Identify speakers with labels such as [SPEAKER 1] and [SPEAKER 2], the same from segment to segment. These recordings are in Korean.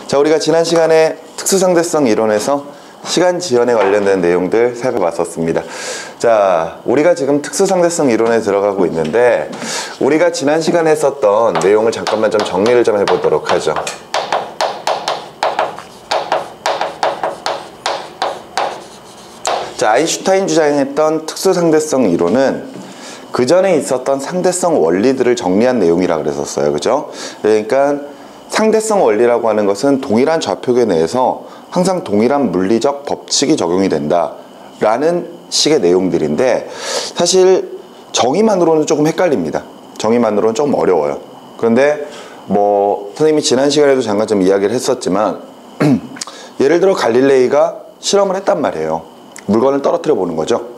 [SPEAKER 1] 자, 우리가 지난 시간에 특수상대성 이론에서 시간 지연에 관련된 내용들 살펴봤었습니다. 자, 우리가 지금 특수상대성 이론에 들어가고 있는데, 우리가 지난 시간에 했었던 내용을 잠깐만 좀 정리를 좀 해보도록 하죠. 자, 아인슈타인 주장했던 특수상대성 이론은 그 전에 있었던 상대성 원리들을 정리한 내용이라 그랬었어요. 그죠? 그러니까 상대성 원리라고 하는 것은 동일한 좌표계 내에서 항상 동일한 물리적 법칙이 적용이 된다 라는 식의 내용들인데, 사실 정의만으로는 조금 헷갈립니다. 정의만으로는 조금 어려워요. 그런데 선생님이 지난 시간에도 잠깐 좀 이야기를 했었지만 예를 들어 갈릴레이가 실험을 했단 말이에요. 물건을 떨어뜨려 보는 거죠.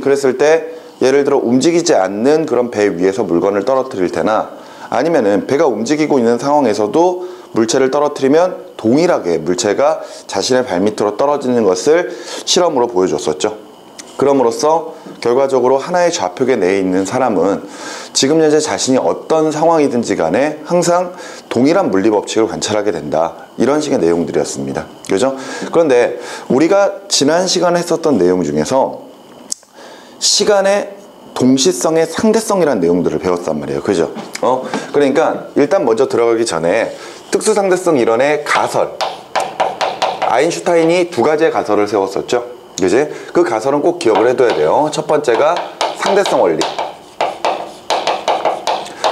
[SPEAKER 1] 그랬을 때 예를 들어 움직이지 않는 그런 배 위에서 물건을 떨어뜨릴 때나, 아니면은 배가 움직이고 있는 상황에서도 물체를 떨어뜨리면 동일하게 물체가 자신의 발밑으로 떨어지는 것을 실험으로 보여줬었죠. 그럼으로써 결과적으로 하나의 좌표계 내에 있는 사람은 지금 현재 자신이 어떤 상황이든지 간에 항상 동일한 물리법칙을 관찰하게 된다, 이런 식의 내용들이었습니다. 그죠? 그런데 우리가 지난 시간에 했었던 내용 중에서 시간의 동시성의 상대성이라는 내용들을 배웠단 말이에요. 그죠? 그러니까 일단 먼저 들어가기 전에 특수상대성 이론의 가설, 아인슈타인이 두 가지의 가설을 세웠었죠. 그지? 그 가설은 꼭 기억을 해둬야 돼요. 첫 번째가 상대성 원리,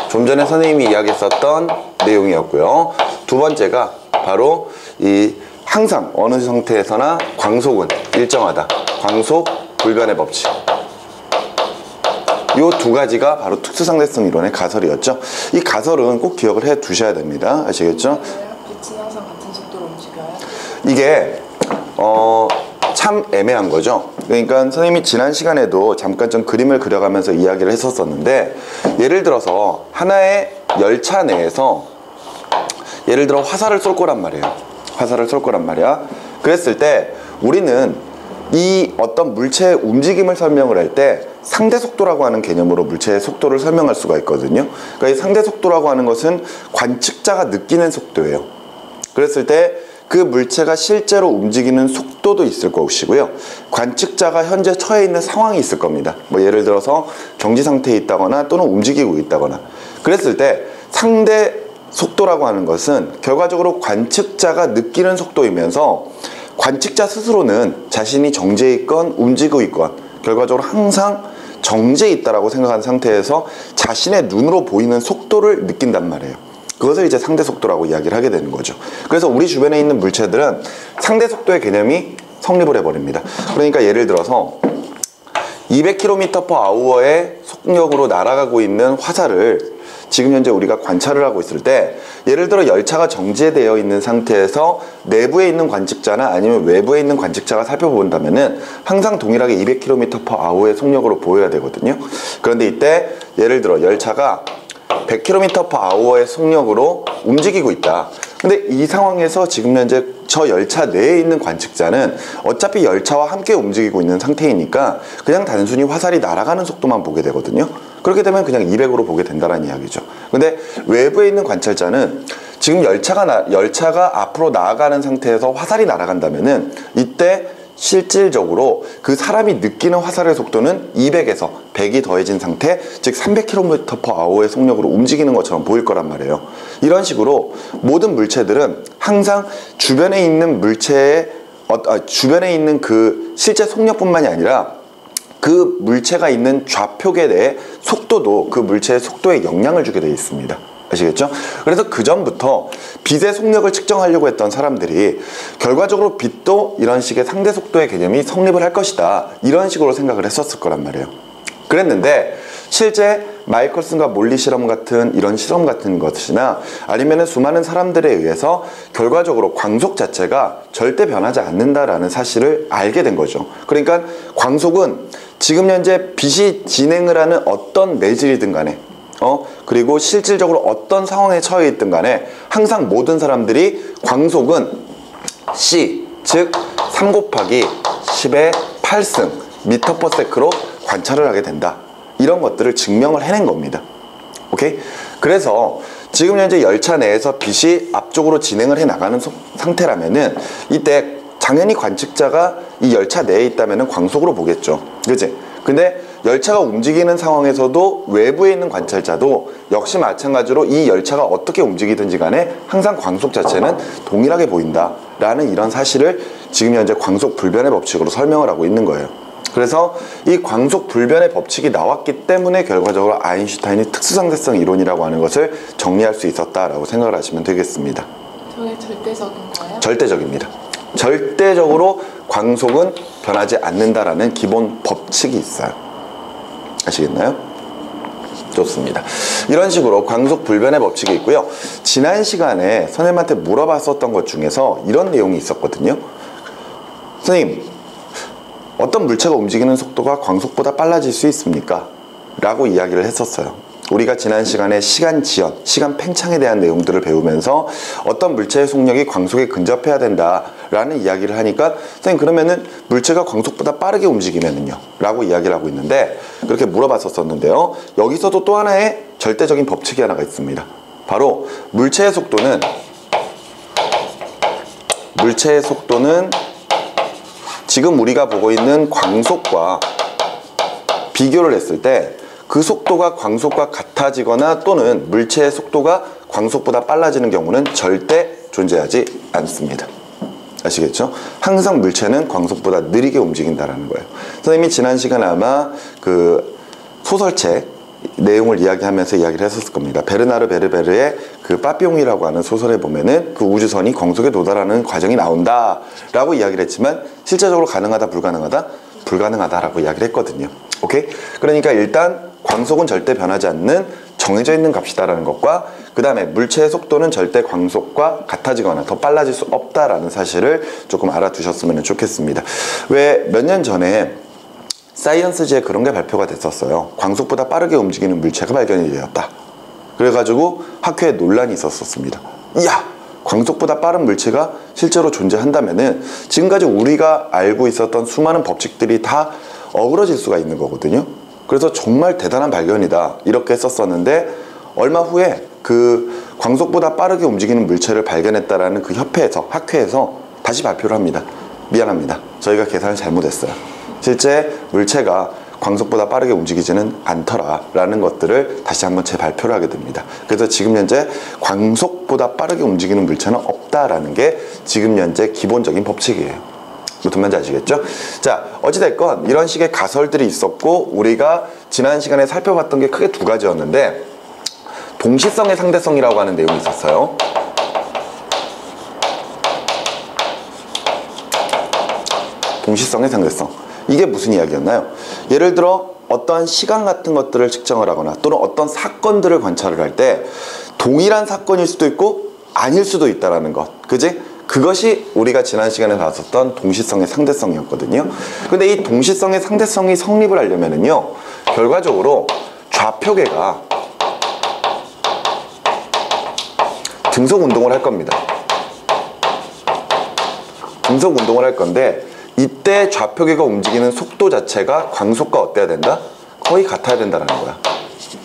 [SPEAKER 1] 좀 전에 선생님이 이야기했었던 내용이었고요. 두 번째가 바로 항상 어느 상태에서나 광속은 일정하다, 광속 불변의 법칙. 이 두 가지가 바로 특수상대성 이론의 가설이었죠. 이 가설은 꼭 기억을 해 두셔야 됩니다. 아시겠죠?
[SPEAKER 2] 빛은 항상 같은 속도로 움직여요?
[SPEAKER 1] 이게 참 애매한 거죠. 그러니까 선생님이 지난 시간에도 잠깐 좀 그림을 그려가면서 이야기를 했었었는데, 예를 들어서 하나의 열차 내에서 예를 들어 화살을 쏠 거란 말이에요. 화살을 쏠 거란 말이야. 그랬을 때 우리는 이 어떤 물체의 움직임을 설명을 할 때 상대 속도라고 하는 개념으로 물체의 속도를 설명할 수가 있거든요. 그러니까 이 상대 속도라고 하는 것은 관측자가 느끼는 속도예요. 그랬을 때 그 물체가 실제로 움직이는 속도도 있을 것이고요, 관측자가 현재 처해 있는 상황이 있을 겁니다. 예를 들어서 정지 상태에 있다거나 또는 움직이고 있다거나. 그랬을 때 상대 속도라고 하는 것은 결과적으로 관측자가 느끼는 속도이면서 관측자 스스로는 자신이 정지해 있건 움직이고 있건 결과적으로 항상 정지해 있다라고 생각하는 상태에서 자신의 눈으로 보이는 속도를 느낀단 말이에요. 그것을 이제 상대 속도라고 이야기를 하게 되는 거죠. 그래서 우리 주변에 있는 물체들은 상대 속도의 개념이 성립을 해버립니다. 그러니까 예를 들어서 200km/h의 속력으로 날아가고 있는 화살을 지금 현재 우리가 관찰을 하고 있을 때, 예를 들어 열차가 정지되어 있는 상태에서 내부에 있는 관측자나 아니면 외부에 있는 관측자가 살펴본다면은 항상 동일하게 200km/h의 속력으로 보여야 되거든요. 그런데 이때 예를 들어 열차가 100km/h의 속력으로 움직이고 있다. 근데 이 상황에서 지금 현재 저 열차 내에 있는 관측자는 어차피 열차와 함께 움직이고 있는 상태이니까 그냥 단순히 화살이 날아가는 속도만 보게 되거든요. 그렇게 되면 그냥 200으로 보게 된다는 이야기죠. 근데 외부에 있는 관찰자는 지금 열차가 앞으로 나아가는 상태에서 화살이 날아간다면은 이때 실질적으로 그 사람이 느끼는 화살의 속도는 200에서 100이 더해진 상태, 즉 300km/h의 속력으로 움직이는 것처럼 보일 거란 말이에요. 이런 식으로 모든 물체들은 항상 주변에 있는 물체의 주변에 있는 그 실제 속력뿐만이 아니라 그 물체가 있는 좌표계 내의 속도도 그 물체의 속도에 영향을 주게 되어 있습니다. 아시겠죠? 그래서 그 전부터 빛의 속력을 측정하려고 했던 사람들이 결과적으로 빛도 이런 식의 상대 속도의 개념이 성립을 할 것이다, 이런 식으로 생각을 했었을 거란 말이에요. 그랬는데 실제 마이클슨과 몰리 실험 같은 이런 실험 같은 것이나 아니면 수많은 사람들에 의해서 결과적으로 광속 자체가 절대 변하지 않는다라는 사실을 알게 된 거죠. 그러니까 광속은 지금 현재 빛이 진행을 하는 어떤 내질이든 간에 그리고 실질적으로 어떤 상황에 처해 있든 간에 항상 모든 사람들이 광속은 C, 즉 3 곱하기 10의 8승 m/s로 관찰을 하게 된다, 이런 것들을 증명을 해낸 겁니다. 오케이? 그래서 지금 현재 열차 내에서 빛이 앞쪽으로 진행을 해 나가는 상태라면은 이때 당연히 관측자가 이 열차 내에 있다면은 광속으로 보겠죠. 그지? 근데 열차가 움직이는 상황에서도 외부에 있는 관찰자도 역시 마찬가지로 이 열차가 어떻게 움직이든지 간에 항상 광속 자체는 동일하게 보인다라는 이런 사실을 지금 현재 광속 불변의 법칙으로 설명을 하고 있는 거예요. 그래서 이 광속 불변의 법칙이 나왔기 때문에 결과적으로 아인슈타인이 특수상대성 이론이라고 하는 것을 정리할 수 있었다라고 생각을 하시면 되겠습니다.
[SPEAKER 2] 저게 절대적인 거예요?
[SPEAKER 1] 절대적입니다. 절대적으로 광속은 변하지 않는다라는 기본 법칙이 있어요. 아시겠나요? 좋습니다. 이런 식으로 광속 불변의 법칙이 있고요. 지난 시간에 선생님한테 물어봤었던 것 중에서 이런 내용이 있었거든요. 선생님, 어떤 물체가 움직이는 속도가 광속보다 빨라질 수 있습니까? 라고 이야기를 했었어요. 우리가 지난 시간에 시간 지연, 시간 팽창에 대한 내용들을 배우면서 어떤 물체의 속력이 광속에 근접해야 된다라는 이야기를 하니까 선생님 그러면은 물체가 광속보다 빠르게 움직이면은요? 라고 이야기를 하고 있는데 그렇게 물어봤었는데요. 여기서도 또 하나의 절대적인 법칙이 하나가 있습니다. 바로 물체의 속도는 지금 우리가 보고 있는 광속과 비교를 했을 때 그 속도가 광속과 같아지거나 또는 물체의 속도가 광속보다 빨라지는 경우는 절대 존재하지 않습니다. 아시겠죠? 항상 물체는 광속보다 느리게 움직인다는 거예요. 선생님이 지난 시간에 아마 그 소설책 내용을 이야기하면서 이야기를 했었을 겁니다. 베르나르 베르베르의 그 빠삐용이라고 하는 소설에 보면은 그 우주선이 광속에 도달하는 과정이 나온다 라고 이야기를 했지만 실제적으로 가능하다 불가능하다? 불가능하다라고 이야기를 했거든요. 오케이? 그러니까 일단 광속은 절대 변하지 않는 정해져 있는 값이다라는 것과 그 다음에 물체의 속도는 절대 광속과 같아지거나 더 빨라질 수 없다라는 사실을 조금 알아두셨으면 좋겠습니다. 왜 몇 년 전에 사이언스지에 그런 게 발표가 됐었어요. 광속보다 빠르게 움직이는 물체가 발견이 되었다. 그래가지고 학회에 논란이 있었습니다. 이야! 광속보다 빠른 물체가 실제로 존재한다면은 지금까지 우리가 알고 있었던 수많은 법칙들이 다 어그러질 수가 있는 거거든요. 그래서 정말 대단한 발견이다 이렇게 했었었는데 얼마 후에 그 광속보다 빠르게 움직이는 물체를 발견했다라는 그 학회에서 다시 발표를 합니다. 미안합니다. 저희가 계산을 잘못했어요. 실제 물체가 광속보다 빠르게 움직이지는 않더라 라는 것들을 다시 한번 재발표를 하게 됩니다. 그래서 지금 현재 광속보다 빠르게 움직이는 물체는 없다라는 게 지금 현재 기본적인 법칙이에요. 무슨 말인지 아시겠죠? 자, 어찌됐건 이런 식의 가설들이 있었고 우리가 지난 시간에 살펴봤던 게 크게 두 가지였는데 동시성의 상대성이라고 하는 내용이 있었어요. 동시성의 상대성. 이게 무슨 이야기였나요? 예를 들어 어떠한 시간 같은 것들을 측정을 하거나 또는 어떤 사건들을 관찰을 할 때 동일한 사건일 수도 있고 아닐 수도 있다는 것. 그지? 그것이 우리가 지난 시간에 봤었던 동시성의 상대성이었거든요. 근데 이 동시성의 상대성이 성립을 하려면은요, 결과적으로 좌표계가 등속 운동을 할 겁니다. 등속 운동을 할 건데 이때 좌표계가 움직이는 속도 자체가 광속과 어때야 된다? 거의 같아야 된다는 거야.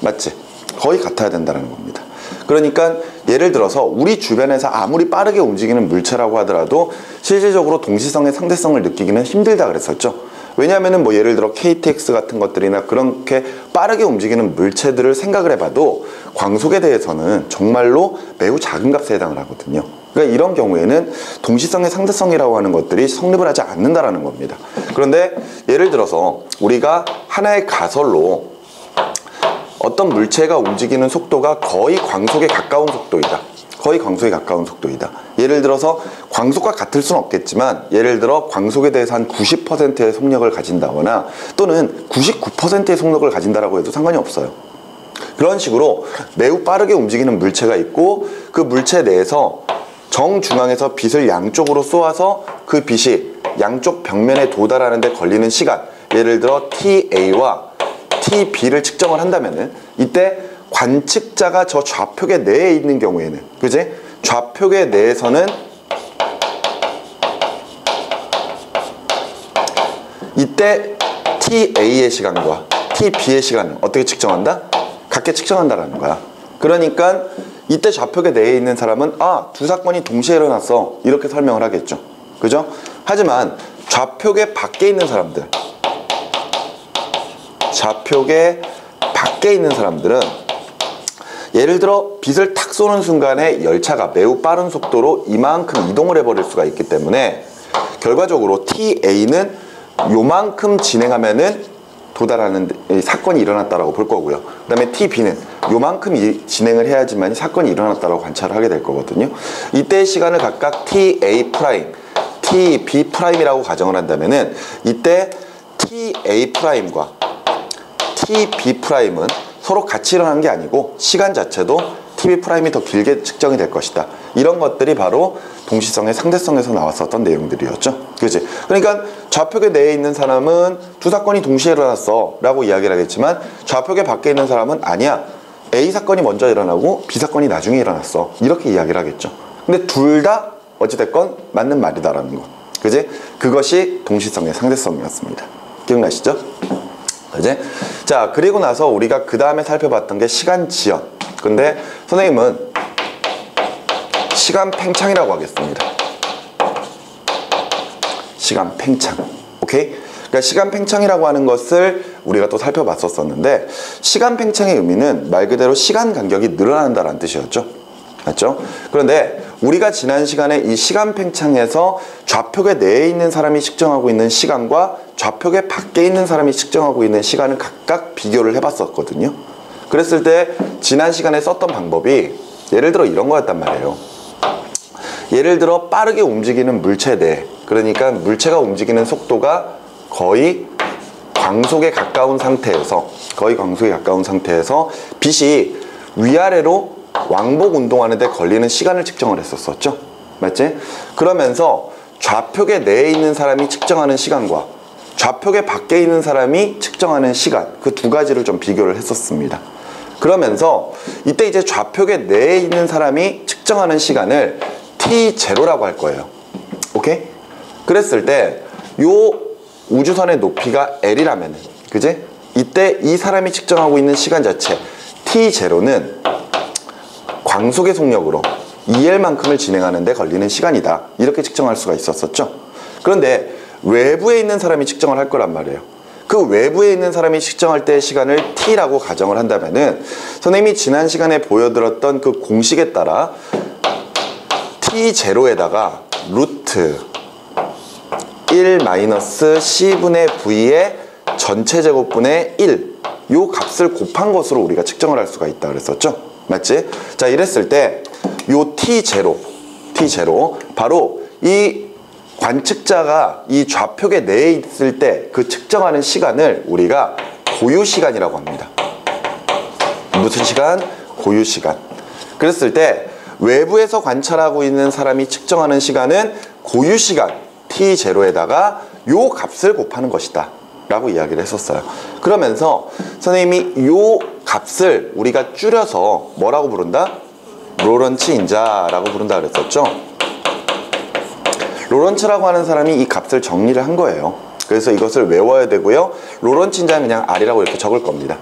[SPEAKER 1] 맞지? 거의 같아야 된다는 겁니다. 그러니까 예를 들어서 우리 주변에서 아무리 빠르게 움직이는 물체라고 하더라도 실질적으로 동시성의 상대성을 느끼기는 힘들다 그랬었죠. 왜냐하면은 뭐 예를 들어 KTX 같은 것들이나 그렇게 빠르게 움직이는 물체들을 생각을 해봐도 광속에 대해서는 정말로 매우 작은 값에 해당을 하거든요. 그러니까 이런 경우에는 동시성의 상대성이라고 하는 것들이 성립을 하지 않는다라는 겁니다. 그런데 예를 들어서 우리가 하나의 가설로 어떤 물체가 움직이는 속도가 거의 광속에 가까운 속도이다. 거의 광속에 가까운 속도이다. 예를 들어서 광속과 같을 수는 없겠지만 예를 들어 광속에 대해서 한 90%의 속력을 가진다거나 또는 99%의 속력을 가진다라고 해도 상관이 없어요. 그런 식으로 매우 빠르게 움직이는 물체가 있고 그 물체 내에서 정중앙에서 빛을 양쪽으로 쏘아서 그 빛이 양쪽 벽면에 도달하는 데 걸리는 시간, 예를 들어 TA와 TB를 측정을 한다면은 이때 관측자가 저 좌표계 내에 있는 경우에는, 그지? 좌표계 내에서는 이때 TA의 시간과 TB의 시간을 어떻게 측정한다? 같게 측정한다라는 거야. 그러니까 이때 좌표계 내에 있는 사람은 두 사건이 동시에 일어났어 이렇게 설명을 하겠죠. 그죠? 하지만 좌표계 밖에 있는 사람들, 좌표계 밖에 있는 사람들은 예를 들어 빛을 탁 쏘는 순간에 열차가 매우 빠른 속도로 이만큼 이동을 해버릴 수가 있기 때문에 결과적으로 TA는 요만큼 진행하면은 도달하는 사건이 일어났다라고 볼 거고요. 그 다음에 TB는 요만큼 진행을 해야지만 사건이 일어났다라고 관찰을 하게 될 거거든요. 이때의 시간을 각각 TA 프라임, TB 프라임이라고 가정을 한다면은 이때 TA 프라임과 TB 프라임은 서로 같이 일어난 게 아니고 시간 자체도 TB 프라임이 더 길게 측정이 될 것이다. 이런 것들이 바로 동시성의 상대성에서 나왔었던 내용들이었죠. 그치? 그러니까 좌표계 내에 있는 사람은 두 사건이 동시에 일어났어 라고 이야기를 하겠지만 좌표계 밖에 있는 사람은 아니야, A 사건이 먼저 일어나고 B 사건이 나중에 일어났어 이렇게 이야기를 하겠죠. 근데 둘 다 어찌됐건 맞는 말이다라는 거. 그지? 그것이 동시성의 상대성이었습니다. 기억나시죠? 그지? 자, 그리고 나서 우리가 그 다음에 살펴봤던 게 시간 지연. 근데 선생님은 시간 팽창이라고 하겠습니다. 시간 팽창. 오케이? 그러니까 시간 팽창이라고 하는 것을 우리가 또 살펴봤었는데, 시간 팽창의 의미는 말 그대로 시간 간격이 늘어난다는 뜻이었죠. 맞죠? 그런데 우리가 지난 시간에 이 시간 팽창에서 좌표계 내에 있는 사람이 측정하고 있는 시간과 좌표계 밖에 있는 사람이 측정하고 있는 시간을 각각 비교를 해봤었거든요. 그랬을 때 지난 시간에 썼던 방법이 예를 들어 이런 거였단 말이에요. 예를 들어 빠르게 움직이는 물체 내, 그러니까 물체가 움직이는 속도가 거의 광속에 가까운 상태에서 빛이 위아래로 왕복 운동하는데 걸리는 시간을 측정을 했었었죠. 맞지? 그러면서 좌표계 내에 있는 사람이 측정하는 시간과 좌표계 밖에 있는 사람이 측정하는 시간, 그 두 가지를 좀 비교를 했었습니다. 그러면서 이때 이제 좌표계 내에 있는 사람이 측정하는 시간을 T0라고 할 거예요. 오케이? 그랬을 때 요 우주선의 높이가 L이라면, 그지? 이때 이 사람이 측정하고 있는 시간 자체 T0는 광속의 속력으로 EL만큼을 진행하는 데 걸리는 시간이다. 이렇게 측정할 수가 있었었죠. 그런데 외부에 있는 사람이 측정을 할 거란 말이에요. 그 외부에 있는 사람이 측정할 때의 시간을 T라고 가정을 한다면은 선생님이 지난 시간에 보여드렸던 그 공식에 따라 T0에다가 루트 1-C분의 V의 전체 제곱분의 1, 요 값을 곱한 것으로 우리가 측정을 할 수가 있다 그랬었죠. 맞지? 자, 이랬을 때 요 T0 바로 이 관측자가 이 좌표계 내에 있을 때 그 측정하는 시간을 우리가 고유시간이라고 합니다. 무슨 시간? 고유시간. 그랬을 때 외부에서 관찰하고 있는 사람이 측정하는 시간은 고유시간 T0에다가 요 값을 곱하는 것이다 라고 이야기를 했었어요. 그러면서 선생님이 요 값을 우리가 줄여서 뭐라고 부른다? 로런츠 인자라고 부른다 그랬었죠. 로런츠라고 하는 사람이 이 값을 정리를 한 거예요. 그래서 이것을 외워야 되고요. 로런츠 인자는 그냥 R이라고 이렇게 적을 겁니다.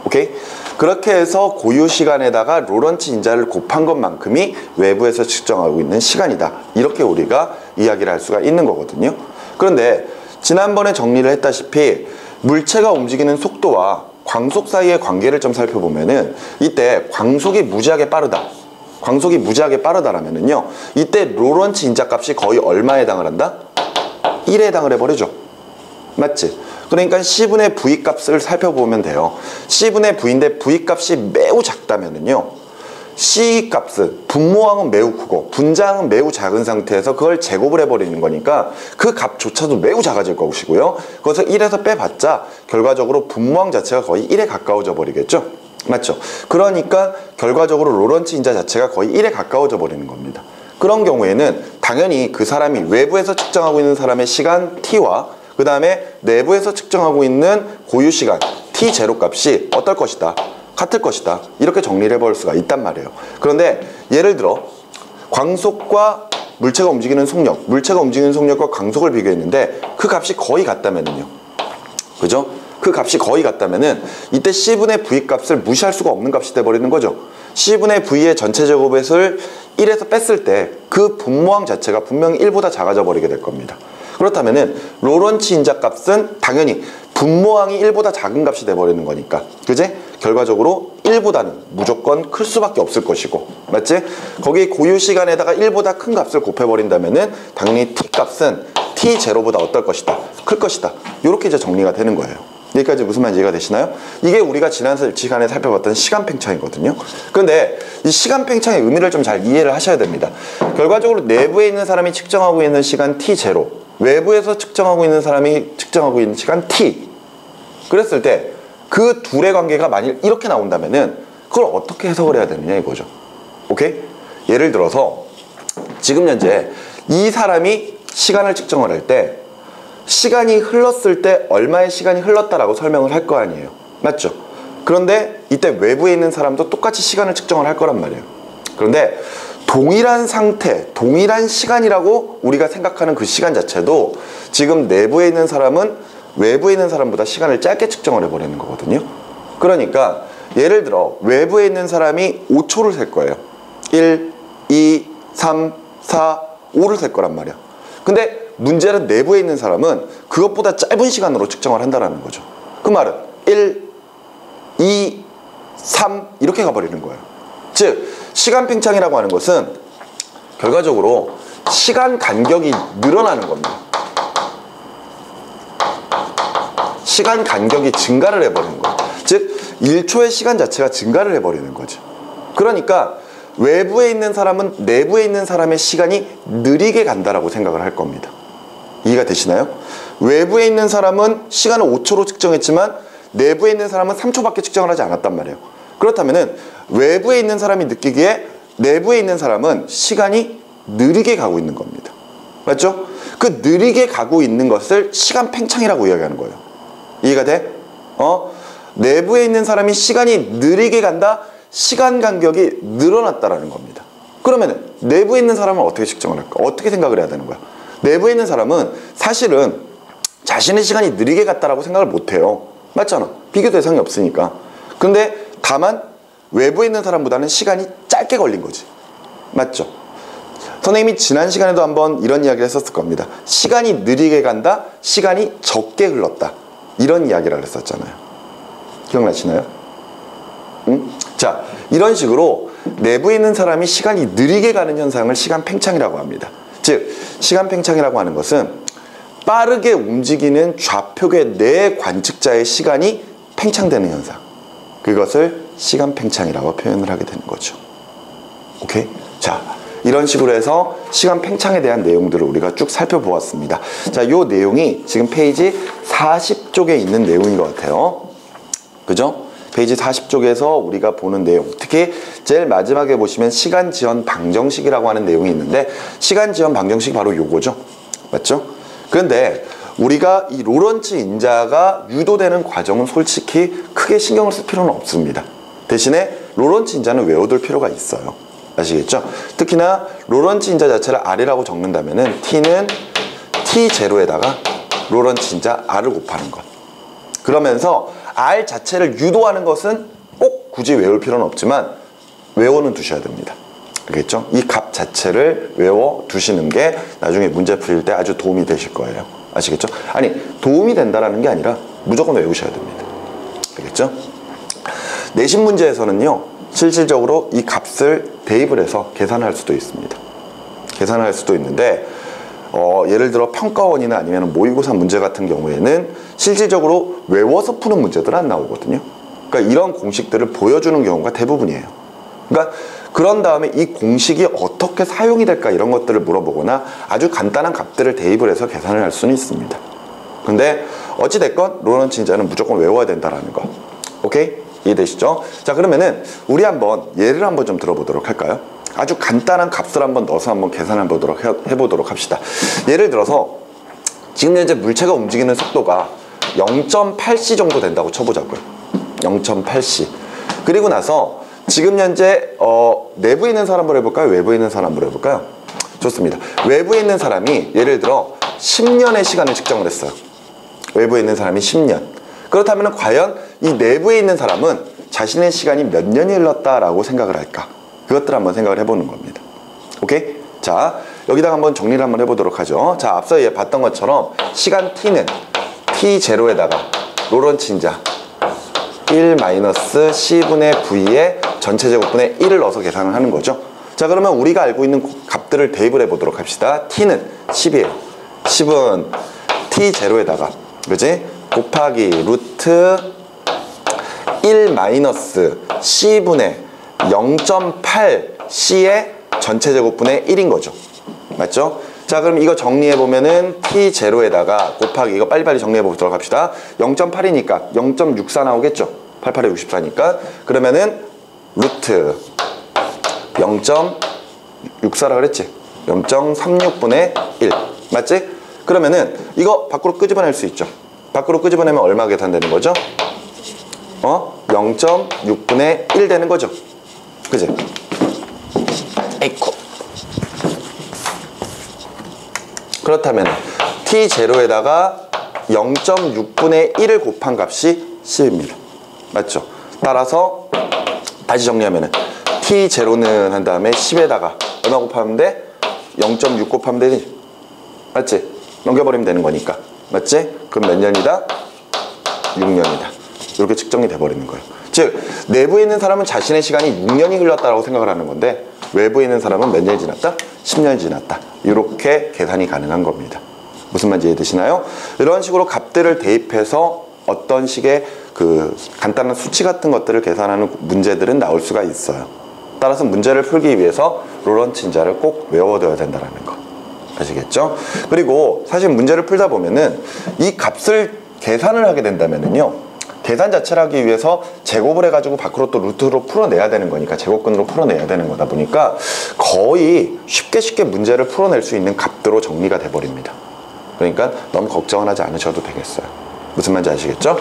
[SPEAKER 1] 오케이? 그렇게 해서 고유 시간에다가 로런츠 인자를 곱한 것만큼이 외부에서 측정하고 있는 시간이다. 이렇게 우리가 이야기를 할 수가 있는 거거든요. 그런데 지난번에 정리를 했다시피 물체가 움직이는 속도와 광속 사이의 관계를 좀 살펴보면은 이때 광속이 무지하게 빠르다라면은요, 이때 로런츠 인자 값이 거의 얼마에 해당을 한다? 1에 해당을 해버리죠. 맞지? 그러니까 C분의 V 값을 살펴보면 돼요. C분의 V인데 V 값이 매우 작다면은요, C 값은 분모항은 매우 크고 분자항은 매우 작은 상태에서 그걸 제곱을 해버리는 거니까 그 값조차도 매우 작아질 것이고요. 그것을 1에서 빼봤자 결과적으로 분모항 자체가 거의 1에 가까워져 버리겠죠. 맞죠? 그러니까 결과적으로 로런츠 인자 자체가 거의 1에 가까워져 버리는 겁니다. 그런 경우에는 당연히 그 사람이 외부에서 측정하고 있는 사람의 시간 T와 그 다음에 내부에서 측정하고 있는 고유 시간 T0 값이 어떨 것이다? 같을 것이다. 이렇게 정리를 해볼 수가 있단 말이에요. 그런데 예를 들어 광속과 물체가 움직이는 속력, 물체가 움직이는 속력과 광속을 비교했는데 그 값이 거의 같다면은요. 그죠? 그 값이 거의 같다면은 이때 C분의 V 값을 무시할 수가 없는 값이 돼버리는 거죠. C분의 V의 전체 제곱을 1에서 뺐을 때 그 분모항 자체가 분명히 1보다 작아져 버리게 될 겁니다. 그렇다면은 로런츠 인자값은 당연히 분모항이 1보다 작은 값이 돼버리는 거니까, 그제? 결과적으로 1보다는 무조건 클 수밖에 없을 것이고, 맞지? 거기 고유 시간에다가 1보다 큰 값을 곱해버린다면은 당연히 t 값은 t0보다 어떨 것이다? 클 것이다. 이렇게 이제 정리가 되는 거예요. 여기까지 무슨 말인지 이해가 되시나요? 이게 우리가 지난 시간에 살펴봤던 시간 팽창이거든요. 그런데 이 시간 팽창의 의미를 좀 잘 이해를 하셔야 됩니다. 결과적으로 내부에 있는 사람이 측정하고 있는 시간 t0, 외부에서 측정하고 있는 사람이 측정하고 있는 시간 t. 그랬을 때 그 둘의 관계가 만일 이렇게 나온다면은 그걸 어떻게 해석을 해야 되느냐 이거죠. 오케이? 예를 들어서 지금 현재 이 사람이 시간을 측정을 할 때 시간이 흘렀을 때 얼마의 시간이 흘렀다라고 설명을 할 거 아니에요. 맞죠? 그런데 이때 외부에 있는 사람도 똑같이 시간을 측정을 할 거란 말이에요. 그런데 동일한 상태, 동일한 시간이라고 우리가 생각하는 그 시간 자체도 지금 내부에 있는 사람은 외부에 있는 사람보다 시간을 짧게 측정을 해버리는 거거든요. 그러니까 예를 들어 외부에 있는 사람이 5초를 셀 거예요. 1, 2, 3, 4, 5를 셀 거란 말이야. 근데 문제는 내부에 있는 사람은 그것보다 짧은 시간으로 측정을 한다는 거죠. 그 말은 1, 2, 3 이렇게 가버리는 거예요. 즉 시간 팽창이라고 하는 것은 결과적으로 시간 간격이 늘어나는 겁니다. 시간 간격이 증가를 해버리는 거예요. 즉 1초의 시간 자체가 증가를 해버리는 거죠. 그러니까 외부에 있는 사람은 내부에 있는 사람의 시간이 느리게 간다라고 생각을 할 겁니다. 이해가 되시나요? 외부에 있는 사람은 시간을 5초로 측정했지만 내부에 있는 사람은 3초밖에 측정을 하지 않았단 말이에요. 그렇다면은 외부에 있는 사람이 느끼기에 내부에 있는 사람은 시간이 느리게 가고 있는 겁니다. 맞죠? 그 느리게 가고 있는 것을 시간 팽창이라고 이야기하는 거예요. 이해가 돼? 내부에 있는 사람이 시간이 느리게 간다? 시간 간격이 늘어났다라는 겁니다. 그러면 내부에 있는 사람은 어떻게 측정을 할까? 어떻게 생각을 해야 되는 거야? 내부에 있는 사람은 사실은 자신의 시간이 느리게 갔다라고 생각을 못해요. 맞잖아. 비교 대상이 없으니까. 근데 다만 외부에 있는 사람보다는 시간이 짧게 걸린 거지. 맞죠? 선생님이 지난 시간에도 한번 이런 이야기를 했었을 겁니다. 시간이 느리게 간다, 시간이 적게 흘렀다. 이런 이야기를 했었잖아요. 기억나시나요? 응? 자, 이런 식으로 내부에 있는 사람이 시간이 느리게 가는 현상을 시간 팽창이라고 합니다. 즉, 시간 팽창이라고 하는 것은 빠르게 움직이는 좌표계 내 관측자의 시간이 팽창되는 현상. 그것을 시간 팽창이라고 표현을 하게 되는 거죠. 오케이? 자, 이런 식으로 해서 시간 팽창에 대한 내용들을 우리가 쭉 살펴보았습니다. 자, 이 내용이 지금 페이지 40쪽에 있는 내용인 것 같아요. 그죠? 페이지 40쪽에서 우리가 보는 내용, 특히 제일 마지막에 보시면 시간 지연 방정식이라고 하는 내용이 있는데, 시간 지연 방정식이 바로 요거죠. 맞죠? 그런데 우리가 이 로런츠 인자가 유도되는 과정은 솔직히 크게 신경을 쓸 필요는 없습니다. 대신에 로런츠 인자는 외워둘 필요가 있어요. 아시겠죠? 특히나 로런츠 인자 자체를 R이라고 적는다면은 T는 T0에다가 로런츠 인자 R을 곱하는 것. 그러면서 R 자체를 유도하는 것은 꼭 굳이 외울 필요는 없지만 외워는 두셔야 됩니다. 알겠죠? 이 값 자체를 외워 두시는 게 나중에 문제 풀릴 때 아주 도움이 되실 거예요. 아시겠죠? 아니, 도움이 된다라는 게 아니라 무조건 외우셔야 됩니다. 알겠죠? 내신 문제에서는요, 실질적으로 이 값을 대입을 해서 계산할 수도 있습니다. 계산할 수도 있는데, 예를 들어 평가원이나 아니면 모의고사 문제 같은 경우에는 실질적으로 외워서 푸는 문제들은 안 나오거든요. 그러니까 이런 공식들을 보여주는 경우가 대부분이에요. 그러니까 그런 다음에 이 공식이 어떻게 사용이 될까 이런 것들을 물어보거나 아주 간단한 값들을 대입을 해서 계산을 할 수는 있습니다. 근데 어찌됐건 로런츠 인자는 무조건 외워야 된다라는 거. 오케이? 이해되시죠? 자, 그러면은 우리 한번 예를 한번 좀 들어보도록 할까요? 아주 간단한 값을 한번 넣어서 한번 계산해 보도록 합시다. 예를 들어서 지금 현재 물체가 움직이는 속도가 0.8c 정도 된다고 쳐보자고요. 0.8c. 그리고 나서 지금 현재 내부에 있는 사람으로 해볼까요? 외부에 있는 사람으로 해볼까요? 좋습니다. 외부에 있는 사람이 예를 들어 10년의 시간을 측정을 했어요. 외부에 있는 사람이 10년. 그렇다면 과연 이 내부에 있는 사람은 자신의 시간이 몇 년이 흘렀다라고 생각을 할까? 그것들 한번 생각을 해보는 겁니다. 오케이? 자, 여기다가 한번 정리를 한번 해보도록 하죠. 자, 앞서 얘 봤던 것처럼 시간 t는 t0에다가 로런츠 인자 1-c분의 v의 전체 제곱분의 1을 넣어서 계산을 하는 거죠. 자, 그러면 우리가 알고 있는 값들을 대입을 해보도록 합시다. t는 10이에요. 10은 t0에다가 그지? 곱하기 루트 1-c분의 0.8c의 전체 제곱분의 1인 거죠. 맞죠? 자, 그럼 이거 정리해보면은 t0에다가 곱하기 이거 빨리빨리 정리해보도록 합시다. 0.8이니까 0.64 나오겠죠? 88에 64니까 그러면은 루트 0.64라 그랬지? 0.36분의 1 맞지? 그러면은 이거 밖으로 끄집어낼 수 있죠? 밖으로 끄집어내면 얼마 계산되는 거죠? 0.6분의 1 되는 거죠? 그지? 에이쿠. 그렇다면 t0에다가 0.6분의 1을 곱한 값이 10입니다. 맞죠? 따라서 다시 정리하면은 t0는 한 다음에 10에다가 얼마 곱하면 돼? 0.6 곱하면 되지? 맞지? 넘겨버리면 되는 거니까. 맞지? 그럼 몇 년이다? 6년이다. 이렇게 측정이 돼버리는 거예요. 즉 내부에 있는 사람은 자신의 시간이 6년이 흘렀다고 생각을 하는 건데 외부에 있는 사람은 몇 년이 지났다? 10년이 지났다. 이렇게 계산이 가능한 겁니다. 무슨 말인지 이해되시나요? 이런 식으로 값들을 대입해서 어떤 식의 그 간단한 수치 같은 것들을 계산하는 문제들은 나올 수가 있어요. 따라서 문제를 풀기 위해서 로런츠 인자를 꼭 외워둬야 된다는 거. 아시겠죠? 그리고 사실 문제를 풀다 보면은 이 값을 계산을 하게 된다면은요. 계산 자체를 하기 위해서 제곱을 해가지고 밖으로 또 루트로 풀어내야 되는 거니까 제곱근으로 풀어내야 되는 거다 보니까 거의 쉽게 문제를 풀어낼 수 있는 값도로 정리가 돼버립니다. 그러니까 너무 걱정은 하지 않으셔도 되겠어요. 무슨 말인지 아시겠죠?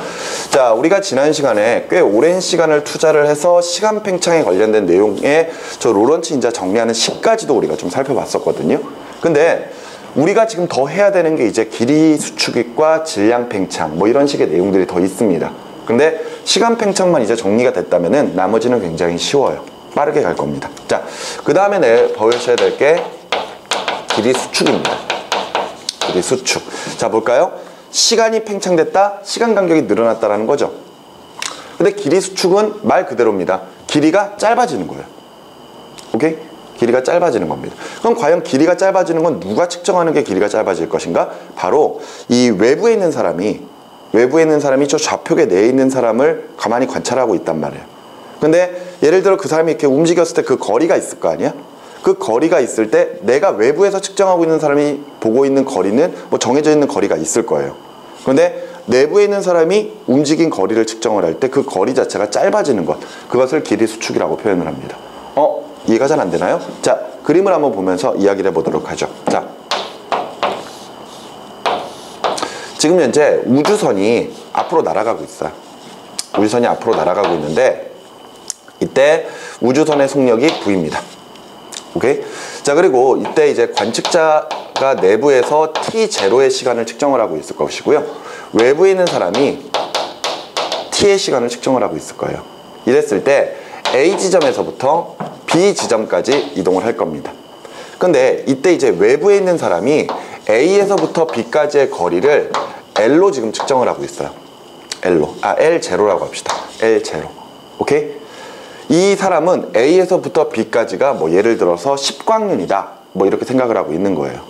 [SPEAKER 1] 자, 우리가 지난 시간에 꽤 오랜 시간을 투자를 해서 시간 팽창에 관련된 내용의 저 로런츠 인자 정리하는 식까지도 우리가 좀 살펴봤었거든요. 근데 우리가 지금 더 해야 되는 게 이제 길이 수축익과 질량 팽창 뭐 이런 식의 내용들이 더 있습니다. 근데 시간 팽창만 이제 정리가 됐다면은 나머지는 굉장히 쉬워요. 빠르게 갈 겁니다. 자, 그 다음에 배우셔야 될 게 길이 수축입니다. 길이 수축. 자, 볼까요? 시간이 팽창됐다, 시간 간격이 늘어났다라는 거죠. 근데 길이 수축은 말 그대로입니다. 길이가 짧아지는 거예요. 오케이? 길이가 짧아지는 겁니다. 그럼 과연 길이가 짧아지는 건 누가 측정하는 게 길이가 짧아질 것인가? 바로 이 외부에 있는 사람이 저 좌표계 내에 있는 사람을 가만히 관찰하고 있단 말이에요. 근데 예를 들어 그 사람이 이렇게 움직였을 때 그 거리가 있을 거 아니야? 그 거리가 있을 때 내가 외부에서 측정하고 있는 사람이 보고 있는 거리는 뭐 정해져 있는 거리가 있을 거예요. 그런데 내부에 있는 사람이 움직인 거리를 측정을 할 때 그 거리 자체가 짧아지는 것, 그것을 길이 수축이라고 표현을 합니다. 이해가 잘 안 되나요? 자, 그림을 한번 보면서 이야기를 해보도록 하죠. 자, 지금 현재 우주선이 앞으로 날아가고 있어요. 우주선이 앞으로 날아가고 있는데 이때 우주선의 속력이 V입니다. 오케이? 자, 그리고 이때 이제 관측자가 내부에서 T0의 시간을 측정을 하고 있을 것이고요. 외부에 있는 사람이 T의 시간을 측정을 하고 있을 거예요. 이랬을 때 A 지점에서부터 B 지점까지 이동을 할 겁니다. 근데 이때 이제 외부에 있는 사람이 A에서부터 B까지의 거리를 L로 지금 측정을 하고 있어요. L0라고 합시다. L0. 오케이? 이 사람은 A에서부터 B까지가 뭐 예를 들어서 10광년이다. 뭐 이렇게 생각을 하고 있는 거예요.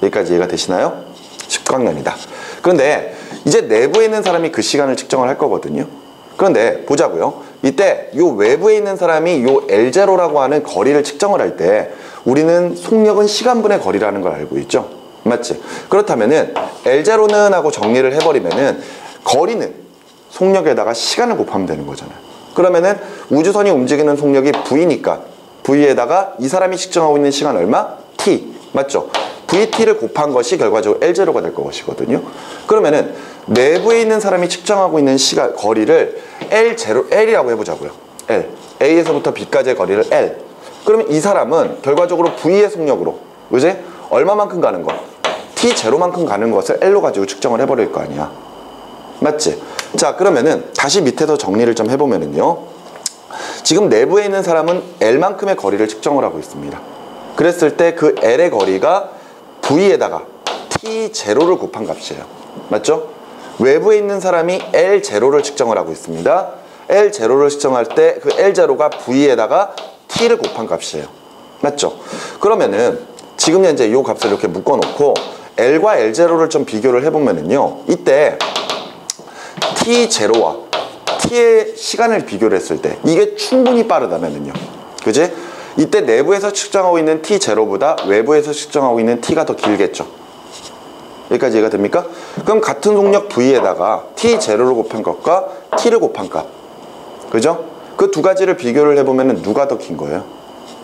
[SPEAKER 1] 여기까지 이해가 되시나요? 10광년이다. 그런데 이제 내부에 있는 사람이 그 시간을 측정을 할 거거든요. 그런데 보자고요. 이때 요 외부에 있는 사람이 요 L0라고 하는 거리를 측정을 할 때 우리는 속력은 시간분의 거리라는 걸 알고 있죠. 맞지? 그렇다면은 L0는 하고 정리를 해버리면은 거리는 속력에다가 시간을 곱하면 되는 거잖아요. 그러면은 우주선이 움직이는 속력이 V니까 V에다가 이 사람이 측정하고 있는 시간 얼마? T. 맞죠? VT를 곱한 것이 결과적으로 L0가 될 것이거든요. 그러면은 내부에 있는 사람이 측정하고 있는 시간, 거리를 L이라고 해보자고요. L. A에서부터 B까지의 거리를 L. 그러면 이 사람은 결과적으로 V의 속력으로, 그지? 얼마만큼 가는 거? T0만큼 가는 것을 L로 가지고 측정을 해버릴 거 아니야. 맞지? 자, 그러면은 다시 밑에서 정리를 좀 해보면은요. 지금 내부에 있는 사람은 L만큼의 거리를 측정을 하고 있습니다. 그랬을 때 그 L의 거리가 V에다가 T0를 곱한 값이에요. 맞죠? 외부에 있는 사람이 L0를 측정을 하고 있습니다. L0를 측정할 때 그 L0가 V에다가 T를 곱한 값이에요. 맞죠? 그러면은 지금 현재 이 값을 이렇게 묶어놓고 L과 L0를 좀 비교를 해보면은요, 이때 T0와 T의 시간을 비교를 했을 때 이게 충분히 빠르다면은요, 그지? 이때 내부에서 측정하고 있는 T0보다 외부에서 측정하고 있는 T가 더 길겠죠. 여기까지 이해가 됩니까? 그럼 같은 속력 V에다가 T0를 곱한 것과 T를 곱한 값, 그죠? 그 두 가지를 비교를 해보면 누가 더 긴 거예요?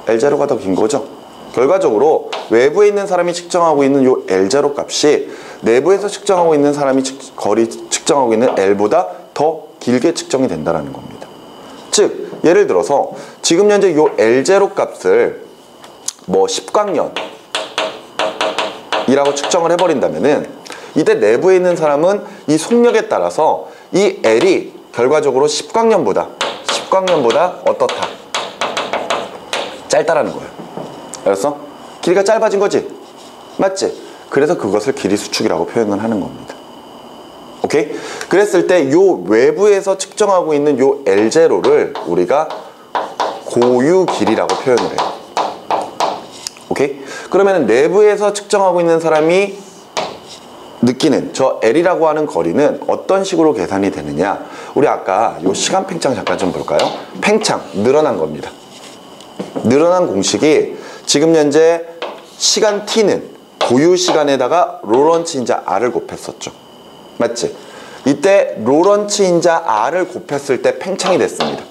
[SPEAKER 1] L0가 더 긴 거죠? 결과적으로 외부에 있는 사람이 측정하고 있는 요 L0 값이 내부에서 측정하고 있는 사람이 거리 측정하고 있는 L보다 더 길게 측정이 된다는 겁니다. 즉, 예를 들어서 지금 현재 요 L0 값을 뭐 10광년 이라고 측정을 해버린다면은 이때 내부에 있는 사람은 이 속력에 따라서 이 L이 결과적으로 10광년보다 어떻다? 짧다라는 거예요. 알았어? 길이가 짧아진 거지? 맞지? 그래서 그것을 길이 수축이라고 표현을 하는 겁니다. 오케이? 그랬을 때 요 외부에서 측정하고 있는 요 L0를 우리가 고유 길이라고 표현을 해요. 오케이? 그러면 내부에서 측정하고 있는 사람이 느끼는 저 L이라고 하는 거리는 어떤 식으로 계산이 되느냐? 우리 아까 요 시간 팽창 잠깐 좀 볼까요? 팽창, 늘어난 겁니다. 늘어난 공식이 지금 현재 시간 T는 고유 시간에다가 로런츠 인자 R을 곱했었죠. 맞지? 이때 로런츠 인자 R을 곱했을 때 팽창이 됐습니다.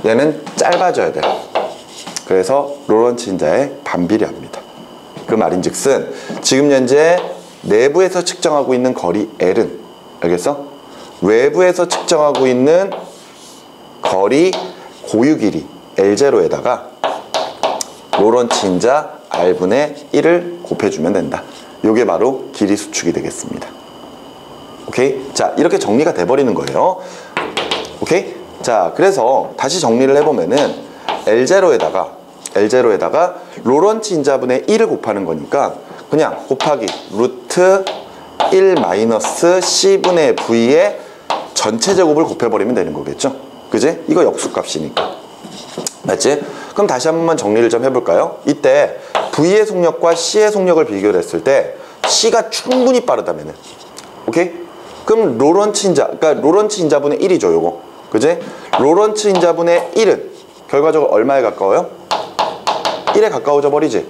[SPEAKER 1] 얘는 짧아져야 돼요. 그래서 로런츠 인자에 반비례합니다. 그 말인즉슨 지금 현재 내부에서 측정하고 있는 거리 L은, 알겠어? 외부에서 측정하고 있는 거리 고유 길이 L0에다가 로런츠 인자 R분의 1을 곱해주면 된다. 요게 바로 길이 수축이 되겠습니다. 오케이? 자, 이렇게 정리가 돼버리는 거예요. 오케이? 자, 그래서 다시 정리를 해보면은 L0에다가 로런츠 인자분의 1을 곱하는 거니까 그냥 곱하기 루트 1 마이너스 C분의 V의 전체 제곱을 곱해버리면 되는 거겠죠? 그지? 이거 역수값이니까. 맞지? 그럼 다시 한 번만 정리를 좀 해볼까요? 이때 V의 속력과 C의 속력을 비교를 했을 때 C가 충분히 빠르다면은, 오케이? 그럼 로런츠 인자, 그러니까 로런츠 인자분의 1이죠, 요거. 그지? 로런츠 인자분의 1은 결과적으로 얼마에 가까워요? 1에 가까워져 버리지?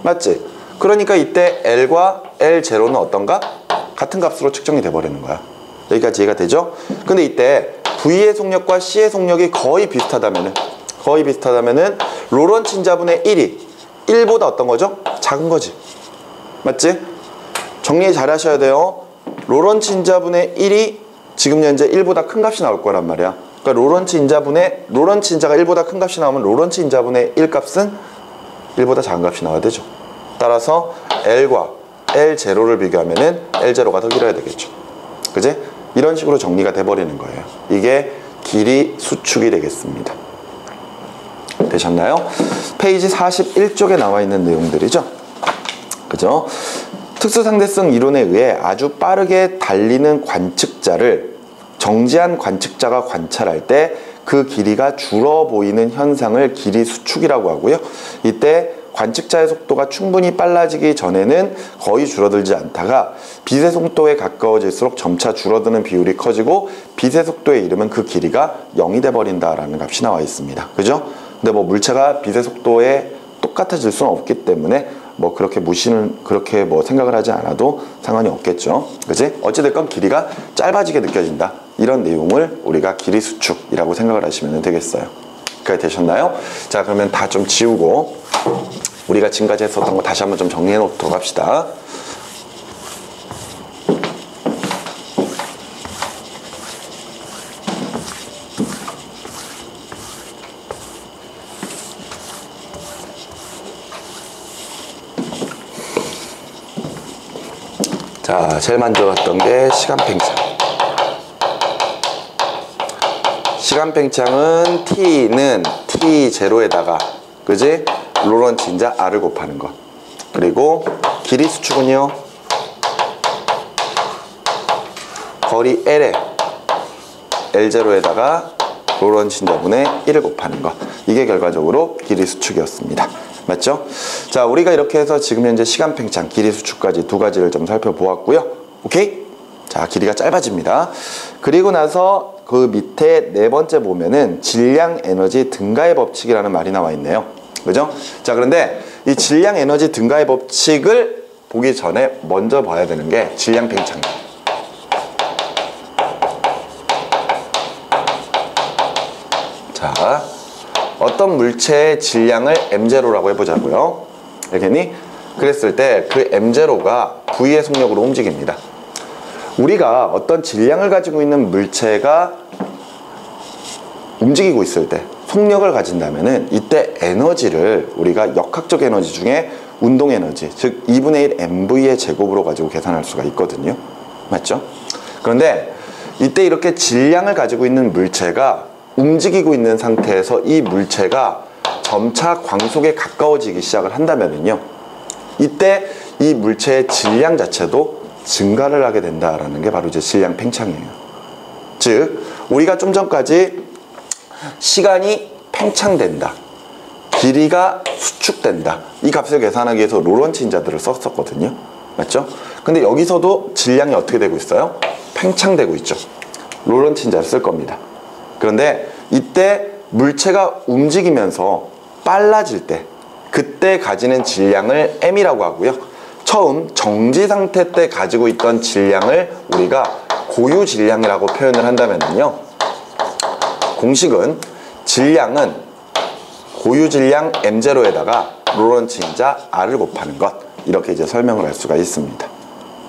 [SPEAKER 1] 맞지? 그러니까 이때 L과 L0는 어떤가? 같은 값으로 측정이 돼버리는 거야. 여기까지 이해가 되죠? 근데 이때 V의 속력과 C의 속력이 거의 비슷하다면은 로런츠 인자분의 1이 1보다 어떤 거죠? 작은 거지. 맞지? 정리 잘 하셔야 돼요. 로런츠 인자분의 1이 지금 현재 1보다 큰 값이 나올 거란 말이야. 그러니까 로런츠 인자가 1보다 큰 값이 나오면 로런츠 인자분의 1 값은 1보다 작은 값이 나와야 되죠. 따라서 L과 L0를 비교하면은 L0가 더 길어야 되겠죠. 그지? 이런 식으로 정리가 돼버리는 거예요. 이게 길이 수축이 되겠습니다. 되셨나요? 페이지 41쪽에 나와 있는 내용들이죠. 그죠? 특수상대성 이론에 의해 아주 빠르게 달리는 관측자를 정지한 관측자가 관찰할 때 그 길이가 줄어 보이는 현상을 길이 수축이라고 하고요. 이때 관측자의 속도가 충분히 빨라지기 전에는 거의 줄어들지 않다가 빛의 속도에 가까워질수록 점차 줄어드는 비율이 커지고 빛의 속도에 이르면 그 길이가 0이 돼버린다라는 값이 나와 있습니다. 그죠? 근데 뭐 물체가 빛의 속도에 똑같아질 수는 없기 때문에 뭐 그렇게 그렇게 뭐 생각을 하지 않아도 상관이 없겠죠. 그지? 어찌됐건 길이가 짧아지게 느껴진다. 이런 내용을 우리가 길이 수축이라고 생각을 하시면 되겠어요. 그게 되셨나요? 자, 그러면 다 좀 지우고 우리가 지금까지 했었던 거 다시 한번 좀 정리해 놓도록 합시다. 자, 제일 먼저 했던 게 시간 팽창. 시간 팽창은 T는 T0에다가 그지? 로런츠 인자 R을 곱하는 것. 그리고 길이 수축은요, 거리 L에 L0에다가 로런츠 인자분의 1을 곱하는 것. 이게 결과적으로 길이 수축이었습니다. 맞죠? 자, 우리가 이렇게 해서 지금 현재 시간 팽창, 길이 수축까지 두 가지를 좀 살펴보았고요. 오케이? 자, 길이가 짧아집니다. 그리고 나서 그 밑에 네 번째 보면은 질량 에너지 증가의 법칙이라는 말이 나와 있네요. 그죠? 자, 그런데 이 질량 에너지 증가의 법칙을 보기 전에 먼저 봐야 되는 게 질량 팽창이에요. 자, 어떤 물체의 질량을 M0라고 해보자고요. 알겠니? 그랬을 때 그 M0가 V의 속력으로 움직입니다. 우리가 어떤 질량을 가지고 있는 물체가 움직이고 있을 때 속력을 가진다면은 이때 에너지를 우리가 역학적 에너지 중에 운동 에너지, 즉 2분의 1 mv의 제곱으로 가지고 계산할 수가 있거든요. 맞죠? 그런데 이때 이렇게 질량을 가지고 있는 물체가 움직이고 있는 상태에서 이 물체가 점차 광속에 가까워지기 시작을 한다면요, 이때 이 물체의 질량 자체도 증가를 하게 된다라는 게 바로 이제 질량 팽창이에요. 즉, 우리가 좀 전까지 시간이 팽창된다, 길이가 수축된다, 이 값을 계산하기 위해서 로런츠 인자들을 썼었거든요. 맞죠? 근데 여기서도 질량이 어떻게 되고 있어요? 팽창되고 있죠. 로런츠 인자를 쓸 겁니다. 그런데 이때 물체가 움직이면서 빨라질 때, 그때 가지는 질량을 M이라고 하고요. 처음 정지 상태 때 가지고 있던 질량을 우리가 고유 질량이라고 표현을 한다면요, 공식은 질량은 고유 질량 M0에다가 로런츠 인자 R을 곱하는 것, 이렇게 이제 설명을 할 수가 있습니다.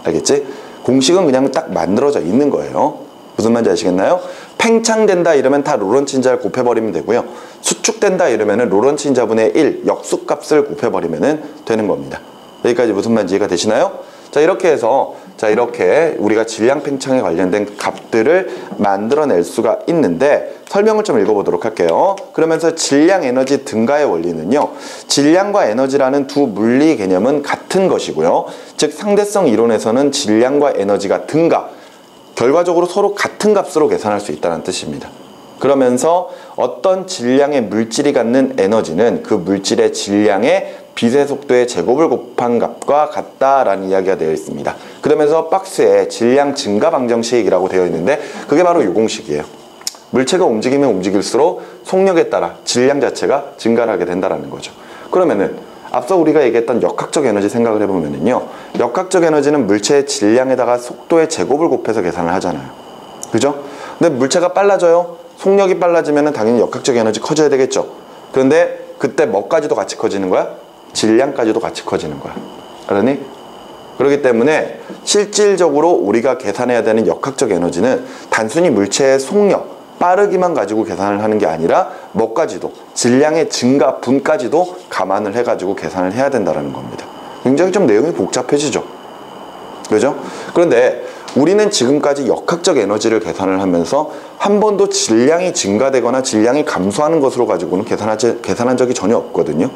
[SPEAKER 1] 알겠지? 공식은 그냥 딱 만들어져 있는 거예요. 무슨 말인지 아시겠나요? 팽창된다 이러면 다 로런츠 인자를 곱해버리면 되고요. 수축된다 이러면 로런츠 인자분의 1 역수값을 곱해버리면 되는 겁니다. 여기까지 무슨 말인지 이해가 되시나요? 자, 이렇게 해서 이렇게 우리가 질량 팽창에 관련된 값들을 만들어낼 수가 있는데, 설명을 좀 읽어보도록 할게요. 그러면서 질량 에너지 증가의 원리는요, 질량과 에너지라는 두 물리 개념은 같은 것이고요. 즉, 상대성 이론에서는 질량과 에너지가 증가, 결과적으로 서로 같은 값으로 계산할 수 있다는 뜻입니다. 그러면서 어떤 질량의 물질이 갖는 에너지는 그 물질의 질량의 빛의 속도의 제곱을 곱한 값과 같다라는 이야기가 되어 있습니다. 그러면서 박스에 질량 증가 방정식이라고 되어 있는데, 그게 바로 이 공식이에요. 물체가 움직이면 움직일수록 속력에 따라 질량 자체가 증가를 하게 된다는 거죠. 그러면은 앞서 우리가 얘기했던 역학적 에너지 생각을 해보면요, 역학적 에너지는 물체의 질량에다가 속도의 제곱을 곱해서 계산을 하잖아요. 그죠? 근데 물체가 빨라져요. 속력이 빨라지면 당연히 역학적 에너지 커져야 되겠죠. 그런데 그때 뭐까지도 같이 커지는 거야? 질량까지도 같이 커지는 거야. 알았니? 그렇기 때문에 실질적으로 우리가 계산해야 되는 역학적 에너지는 단순히 물체의 속력, 빠르기만 가지고 계산을 하는 게 아니라 뭐까지도, 질량의 증가 분까지도 감안을 해가지고 계산을 해야 된다는 겁니다. 굉장히 좀 내용이 복잡해지죠. 그죠? 그런데 우리는 지금까지 역학적 에너지를 계산을 하면서 한 번도 질량이 증가되거나 질량이 감소하는 것으로 가지고는 계산한 적이 전혀 없거든요.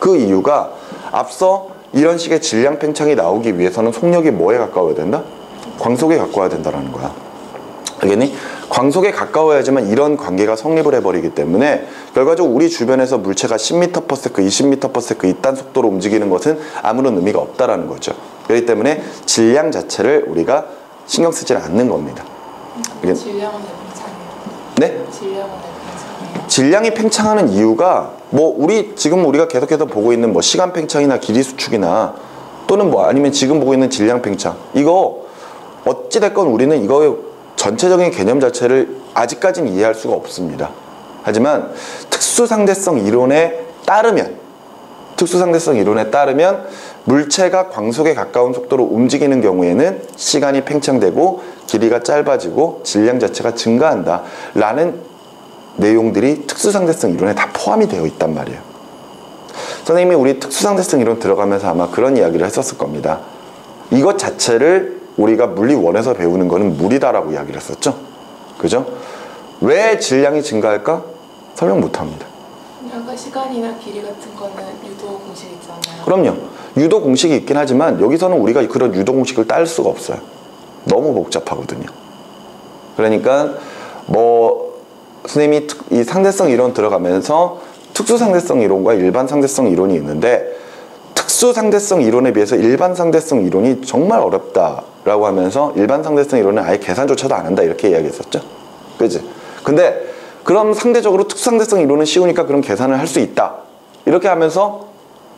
[SPEAKER 1] 그 이유가 앞서 이런 식의 질량 팽창이 나오기 위해서는 속력이 뭐에 가까워야 된다? 광속에 가까워야 된다는 거야. 알겠니? 광속에 가까워야지만 이런 관계가 성립을 해버리기 때문에 결과적으로 우리 주변에서 물체가 10m/s, 20m/s 이딴 속도로 움직이는 것은 아무런 의미가 없다라는 거죠. 그렇기 때문에 질량 자체를 우리가 신경 쓰지 않는 겁니다.
[SPEAKER 2] 질량은 왜 팽창해요?
[SPEAKER 1] 네?
[SPEAKER 2] 질량은 왜 팽창해요?
[SPEAKER 1] 질량이 팽창하는 이유가 지금 우리가 계속해서 보고 있는 시간 팽창이나 길이 수축이나 또는 아니면 지금 보고 있는 질량 팽창, 이거 어찌됐건 우리는 이거의 전체적인 개념 자체를 아직까지는 이해할 수가 없습니다. 하지만 특수상대성 이론에 따르면 물체가 광속에 가까운 속도로 움직이는 경우에는 시간이 팽창되고 길이가 짧아지고 질량 자체가 증가한다 라는 내용들이 특수상대성 이론에 다 포함이 되어 있단 말이에요. 선생님이 우리 특수상대성 이론 들어가면서 아마 그런 이야기를 했었을 겁니다. 이것 자체를 우리가 물리 1에서 배우는 거는 무리다라고 이야기를 했었죠. 그죠? 왜 질량이 증가할까? 설명 못합니다.
[SPEAKER 2] 아까 시간이나 길이 같은 거는 유도 공식 있잖아요.
[SPEAKER 1] 그럼요. 유도 공식이 있긴 하지만 여기서는 우리가 그런 유도 공식을 딸 수가 없어요. 너무 복잡하거든요. 그러니까 뭐 선생님이 이 상대성 이론 들어가면서 특수 상대성 이론과 일반 상대성 이론이 있는데, 특수 상대성 이론에 비해서 일반 상대성 이론이 정말 어렵다라고 하면서 일반 상대성 이론은 아예 계산조차도 안 한다 이렇게 이야기했었죠. 그지? 근데 그럼 상대적으로 특수 상대성 이론은 쉬우니까 그럼 계산을 할 수 있다 이렇게 하면서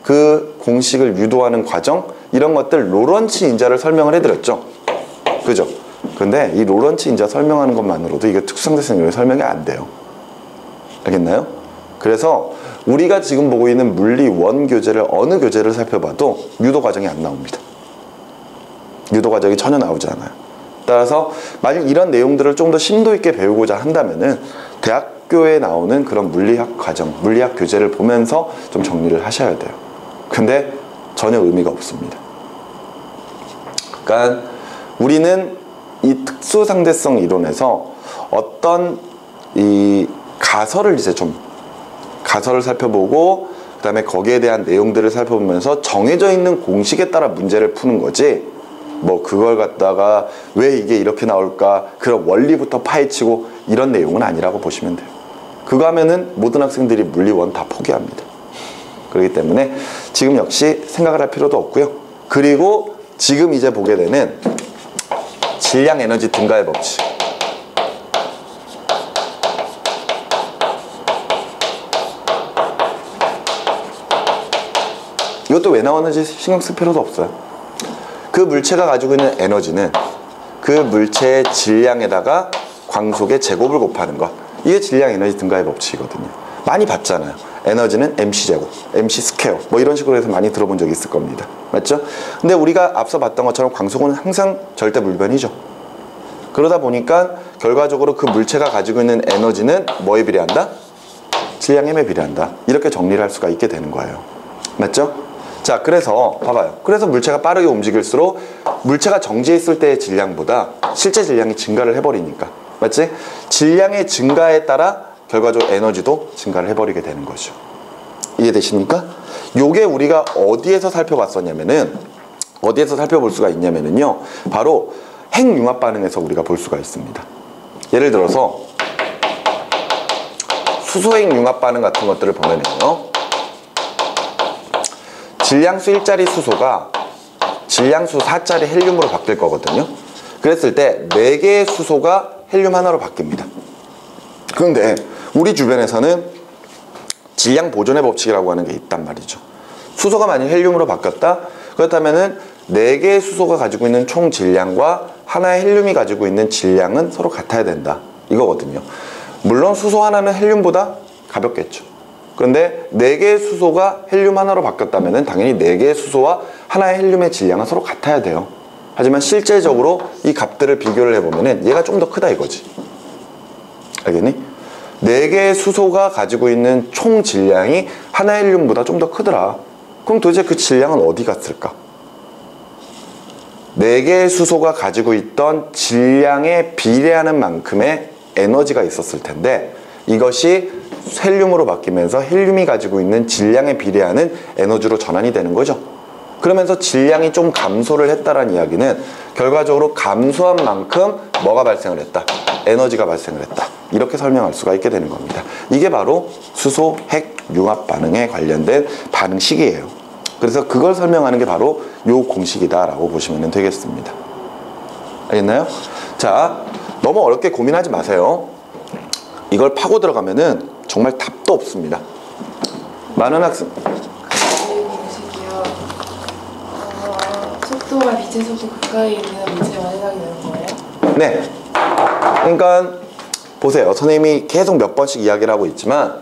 [SPEAKER 1] 그 공식을 유도하는 과정, 이런 것들 로런츠 인자를 설명을 해드렸죠. 그죠? 근데 이 로런츠 인자 설명하는 것만으로도 이게 특수 상대성 이론이 설명이 안 돼요. 알겠나요? 그래서 우리가 지금 보고 있는 물리 원 교재를 어느 교재를 살펴봐도 유도 과정이 안 나옵니다. 유도 과정이 전혀 나오지 않아요. 따라서 만약 이런 내용들을 좀 더 심도 있게 배우고자 한다면은 대학교에 나오는 그런 물리학 과정, 물리학 교재를 보면서 좀 정리를 하셔야 돼요. 근데 전혀 의미가 없습니다. 그러니까 우리는 이 특수 상대성 이론에서 어떤 이 가설을 이제 좀 가설을 살펴보고 그 다음에 거기에 대한 내용들을 살펴보면서 정해져 있는 공식에 따라 문제를 푸는 거지, 뭐 그걸 갖다가 왜 이게 이렇게 나올까 그런 원리부터 파헤치고 이런 내용은 아니라고 보시면 돼요. 그거 하면은 모든 학생들이 물리원 다 포기합니다. 그렇기 때문에 지금 역시 생각을 할 필요도 없고요. 그리고 지금 이제 보게 되는 질량 에너지 증가의 법칙, 이것도 왜 나왔는지 신경 쓸 필요도 없어요. 그 물체가 가지고 있는 에너지는 그 물체의 질량에다가 광속의 제곱을 곱하는 것, 이게 질량 에너지 증가의 법칙이거든요. 많이 봤잖아요. 에너지는 mc제곱, mc 스퀘어 뭐 이런 식으로 해서 많이 들어본 적이 있을 겁니다. 맞죠? 근데 우리가 앞서 봤던 것처럼 광속은 항상 절대 불변이죠. 그러다 보니까 결과적으로 그 물체가 가지고 있는 에너지는 뭐에 비례한다? 질량 m에 비례한다. 이렇게 정리를 할 수가 있게 되는 거예요. 맞죠? 자, 그래서 봐봐요. 그래서 물체가 빠르게 움직일수록 물체가 정지해 있을 때의 질량보다 실제 질량이 증가를 해버리니까, 맞지? 질량의 증가에 따라 결과적으로 에너지도 증가를 해버리게 되는 거죠. 이해되십니까? 요게 우리가 어디에서 살펴봤었냐면은, 어디에서 살펴볼 수가 있냐면은요, 바로 핵융합 반응에서 우리가 볼 수가 있습니다. 예를 들어서 수소핵 융합 반응 같은 것들을 보면은요, 질량수 1짜리 수소가 질량수 4짜리 헬륨으로 바뀔 거거든요. 그랬을 때 4개의 수소가 헬륨 하나로 바뀝니다. 그런데 우리 주변에서는 질량 보존의 법칙이라고 하는 게 있단 말이죠. 수소가 만약 헬륨으로 바뀌었다? 그렇다면은 4개의 수소가 가지고 있는 총 질량과 하나의 헬륨이 가지고 있는 질량은 서로 같아야 된다, 이거거든요. 물론 수소 하나는 헬륨보다 가볍겠죠. 그런데 4개의 수소가 헬륨 하나로 바뀌었다면 당연히 4개의 수소와 하나의 헬륨의 질량은 서로 같아야 돼요. 하지만 실제적으로 이 값들을 비교를 해보면 얘가 좀 더 크다 이거지. 알겠니? 4개의 수소가 가지고 있는 총 질량이 하나의 헬륨보다 좀 더 크더라. 그럼 도대체 그 질량은 어디 갔을까? 4개의 수소가 가지고 있던 질량에 비례하는 만큼의 에너지가 있었을 텐데, 이것이 헬륨으로 바뀌면서 헬륨이 가지고 있는 질량에 비례하는 에너지로 전환이 되는 거죠. 그러면서 질량이 좀 감소를 했다라는 이야기는 결과적으로 감소한 만큼 뭐가 발생을 했다? 에너지가 발생을 했다. 이렇게 설명할 수가 있게 되는 겁니다. 이게 바로 수소 핵 융합 반응에 관련된 반응식이에요. 그래서 그걸 설명하는 게 바로 요 공식이다라고 보시면 되겠습니다. 알겠나요? 자, 너무 어렵게 고민하지 마세요. 이걸 파고 들어가면은 정말 답도 없습니다. 많은 학생
[SPEAKER 2] 공식이요. 속도가 빛의 속도 가까이 있는 물체에 완전하게 되는 거예요?
[SPEAKER 1] 네. 그러니까 보세요. 선생님이 계속 몇 번씩 이야기를 하고 있지만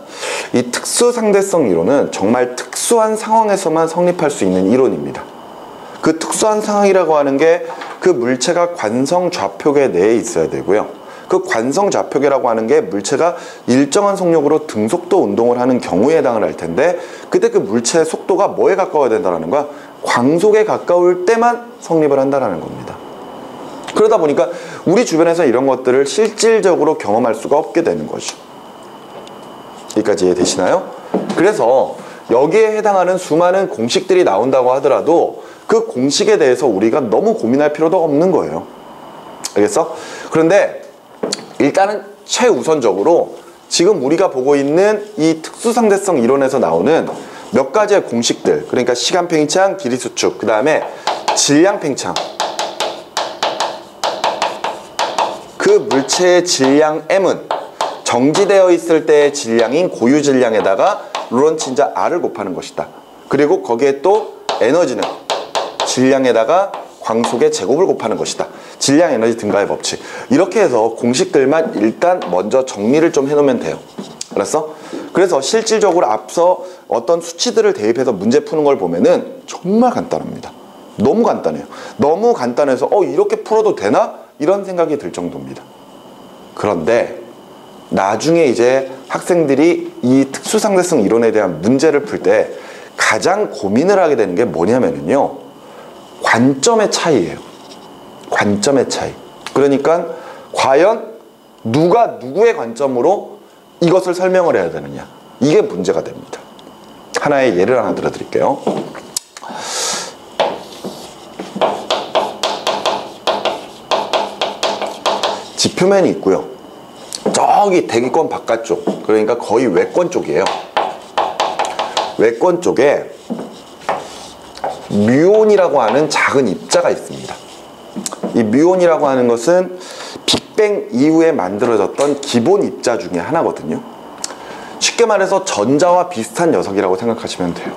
[SPEAKER 1] 이 특수 상대성 이론은 정말 특수한 상황에서만 성립할 수 있는 이론입니다. 그 특수한 상황이라고 하는 게 그 물체가 관성 좌표계 내에 있어야 되고요. 그 관성 좌표계라고 하는 게 물체가 일정한 속력으로 등속도 운동을 하는 경우에 해당을 할 텐데, 그때 그 물체의 속도가 뭐에 가까워야 된다는 거야? 광속에 가까울 때만 성립을 한다는 겁니다. 그러다 보니까 우리 주변에서 이런 것들을 실질적으로 경험할 수가 없게 되는 거죠. 여기까지 이해되시나요? 그래서 여기에 해당하는 수많은 공식들이 나온다고 하더라도 그 공식에 대해서 우리가 너무 고민할 필요도 없는 거예요. 알겠어? 그런데 일단은 최우선적으로 지금 우리가 보고 있는 이 특수상대성 이론에서 나오는 몇 가지의 공식들, 그러니까 시간 팽창, 길이 수축, 그 다음에 질량 팽창, 그 물체의 질량 m은 정지되어 있을 때의 질량인 고유 질량에다가 르론친자 R을 곱하는 것이다. 그리고 거기에 또 에너지는 질량에다가 광속의 제곱을 곱하는 것이다. 질량, 에너지 등가의 법칙. 이렇게 해서 공식들만 일단 먼저 정리를 좀 해놓으면 돼요. 알았어? 그래서 실질적으로 앞서 어떤 수치들을 대입해서 문제 푸는 걸 보면은 정말 간단합니다. 너무 간단해요. 너무 간단해서 이렇게 풀어도 되나? 이런 생각이 들 정도입니다. 그런데 나중에 이제 학생들이 이 특수상대성 이론에 대한 문제를 풀 때 가장 고민을 하게 되는 게 뭐냐면요, 관점의 차이예요. 관점의 차이. 그러니까 과연 누가 누구의 관점으로 이것을 설명을 해야 되느냐, 이게 문제가 됩니다. 하나의 예를 하나 들어드릴게요. 지표면이 있고요. 저기 대기권 바깥쪽, 그러니까 거의 외권 쪽이에요. 외권 쪽에 뮤온이라고 하는 작은 입자가 있습니다. 이 뮤온이라고 하는 것은 빅뱅 이후에 만들어졌던 기본 입자 중에 하나거든요. 쉽게 말해서 전자와 비슷한 녀석이라고 생각하시면 돼요.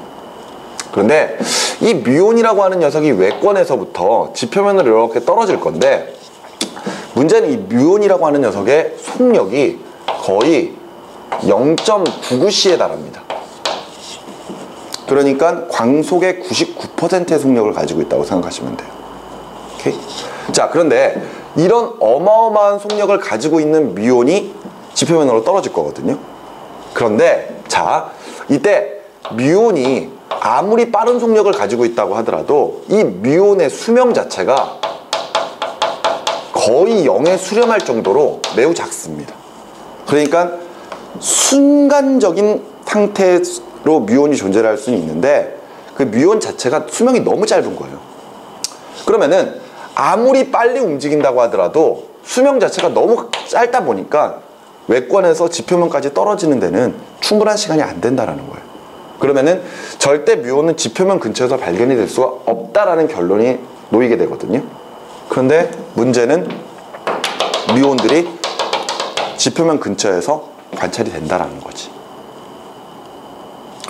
[SPEAKER 1] 그런데 이 뮤온이라고 하는 녀석이 외권에서부터 지표면으로 이렇게 떨어질 건데, 문제는 이 뮤온이라고 하는 녀석의 속력이 거의 0.99C에 달합니다. 그러니까 광속의 99%의 속력을 가지고 있다고 생각하시면 돼요. 오케이? 자, 그런데 이런 어마어마한 속력을 가지고 있는 뮤온이 지표면으로 떨어질 거거든요. 그런데 자, 이때 뮤온이 아무리 빠른 속력을 가지고 있다고 하더라도 이 뮤온의 수명 자체가 거의 0에 수렴할 정도로 매우 작습니다. 그러니까 순간적인 상태로 뮤온이 존재할 수는 있는데 그 뮤온 자체가 수명이 너무 짧은 거예요. 그러면은 아무리 빨리 움직인다고 하더라도 수명 자체가 너무 짧다 보니까 외권에서 지표면까지 떨어지는 데는 충분한 시간이 안 된다는 거예요. 그러면은 절대 뮤온은 지표면 근처에서 발견이 될 수가 없다라는 결론이 놓이게 되거든요. 그런데 문제는 뮤온들이 지표면 근처에서 관찰이 된다라는 거지.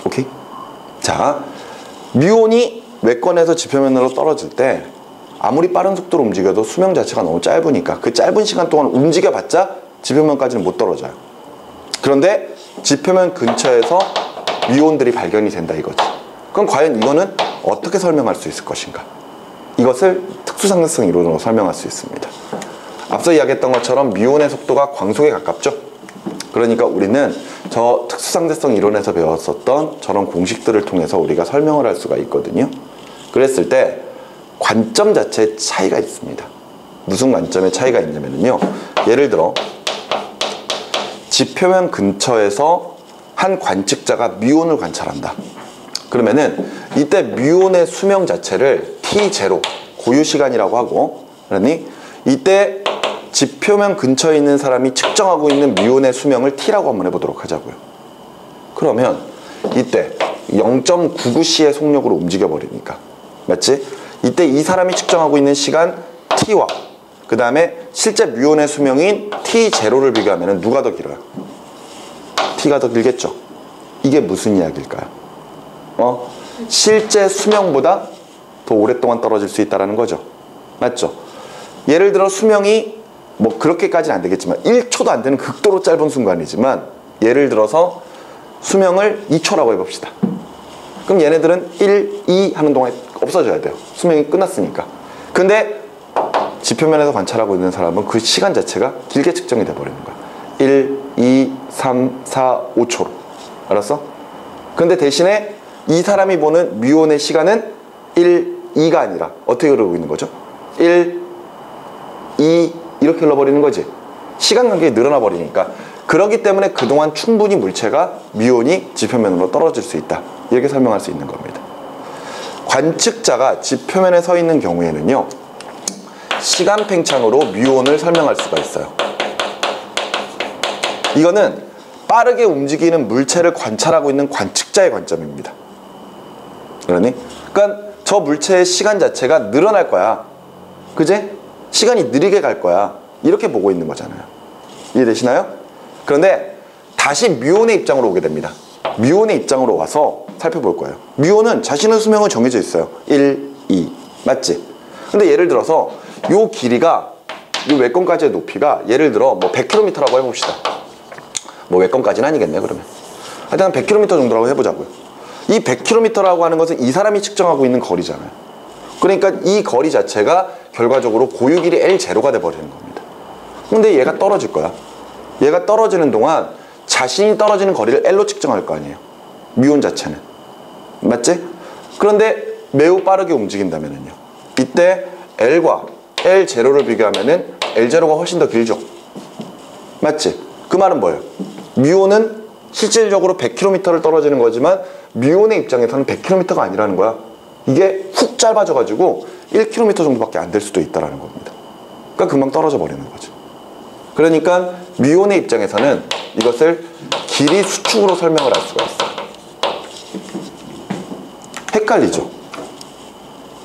[SPEAKER 1] 오케이? 자, 뮤온이 외권에서 지표면으로 떨어질 때 아무리 빠른 속도로 움직여도 수명 자체가 너무 짧으니까 그 짧은 시간 동안 움직여봤자 지표면까지는 못 떨어져요. 그런데 지표면 근처에서 뮤온들이 발견이 된다 이거지. 그럼 과연 이거는 어떻게 설명할 수 있을 것인가? 이것을 특수상대성 이론으로 설명할 수 있습니다. 앞서 이야기했던 것처럼 뮤온의 속도가 광속에 가깝죠. 그러니까 우리는 저 특수상대성 이론에서 배웠었던 저런 공식들을 통해서 우리가 설명을 할 수가 있거든요. 그랬을 때 관점 자체의 차이가 있습니다. 무슨 관점의 차이가 있냐면요, 예를 들어 지표면 근처에서 한 관측자가 뮤온을 관찰한다. 그러면은 이때 뮤온의 수명 자체를 T0, 고유 시간이라고 하고, 그러니 이때 지표면 근처에 있는 사람이 측정하고 있는 뮤온의 수명을 T라고 한번 해보도록 하자고요. 그러면 이때 0.99C의 속력으로 움직여 버리니까, 맞지? 이때 이 사람이 측정하고 있는 시간 T와 그 다음에 실제 뮤온의 수명인 T0를 비교하면 누가 더 길어요? T가 더 길겠죠. 이게 무슨 이야기일까요? 실제 수명보다 더 오랫동안 떨어질 수 있다는 거죠. 맞죠? 예를 들어 수명이 뭐 그렇게까지는 안 되겠지만 1초도 안 되는 극도로 짧은 순간이지만, 예를 들어서 수명을 2초라고 해봅시다. 그럼 얘네들은 1, 2 하는 동안에 없어져야 돼요. 수명이 끝났으니까. 근데 지표면에서 관찰하고 있는 사람은 그 시간 자체가 길게 측정이 돼버리는 거야. 1, 2, 3, 4, 5초로. 알았어? 근데 대신에 이 사람이 보는 뮤온의 시간은 1, 2가 아니라 어떻게 그러고 있는 거죠? 1, 이렇게 흘러버리는 거지. 시간 간격이 늘어나 버리니까. 그렇기 때문에 그동안 충분히 물체가 미온이 지표면으로 떨어질 수 있다. 이렇게 설명할 수 있는 겁니다. 관측자가 지표면에 서 있는 경우에는요, 시간 팽창으로 미온을 설명할 수가 있어요. 이거는 빠르게 움직이는 물체를 관찰하고 있는 관측자의 관점입니다. 그러니? 그러니까 저 물체의 시간 자체가 늘어날 거야. 그지? 시간이 느리게 갈 거야. 이렇게 보고 있는 거잖아요. 이해되시나요? 그런데 다시 뮤온의 입장으로 오게 됩니다. 뮤온의 입장으로 와서 살펴볼 거예요. 뮤온은 자신의 수명은 정해져 있어요. 1, 2. 맞지? 근데 예를 들어서 요 길이가, 요 외권까지의 높이가 예를 들어 뭐 100km라고 해봅시다. 뭐 외권까지는 아니겠네, 그러면. 하여튼 100km 정도라고 해보자고요. 이 100km라고 하는 것은 이 사람이 측정하고 있는 거리잖아요. 그러니까 이 거리 자체가 결과적으로 고유 길이 L0가 돼버리는 겁니다. 근데 얘가 떨어질 거야. 얘가 떨어지는 동안 자신이 떨어지는 거리를 L로 측정할 거 아니에요. 뮤온 자체는. 맞지? 그런데 매우 빠르게 움직인다면요. 이때 L과 L0를 비교하면은 L0가 훨씬 더 길죠. 맞지? 그 말은 뭐예요? 뮤온은 실질적으로 100km를 떨어지는 거지만 뮤온의 입장에서는 100km가 아니라는 거야. 이게 훅 짧아져가지고 1km 정도밖에 안 될 수도 있다는 겁니다. 그러니까 금방 떨어져 버리는 거죠. 그러니까 뮤온의 입장에서는 이것을 길이 수축으로 설명을 할 수가 있어요. 헷갈리죠?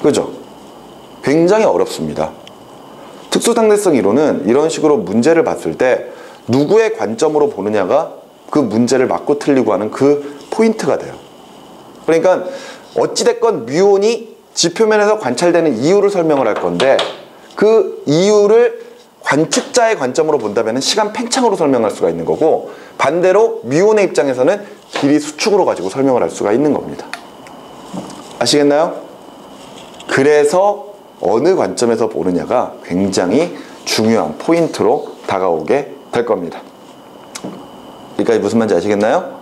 [SPEAKER 1] 그죠? 굉장히 어렵습니다. 특수상대성 이론은 이런 식으로 문제를 봤을 때 누구의 관점으로 보느냐가 그 문제를 맞고 틀리고 하는 그 포인트가 돼요. 그러니까 어찌됐건 뮤온이 지표면에서 관찰되는 이유를 설명을 할 건데 그 이유를 관측자의 관점으로 본다면 시간 팽창으로 설명할 수가 있는 거고, 반대로 뮤온의 입장에서는 길이 수축으로 가지고 설명을 할 수가 있는 겁니다. 아시겠나요? 그래서 어느 관점에서 보느냐가 굉장히 중요한 포인트로 다가오게 될 겁니다. 여기까지 무슨 말인지 아시겠나요?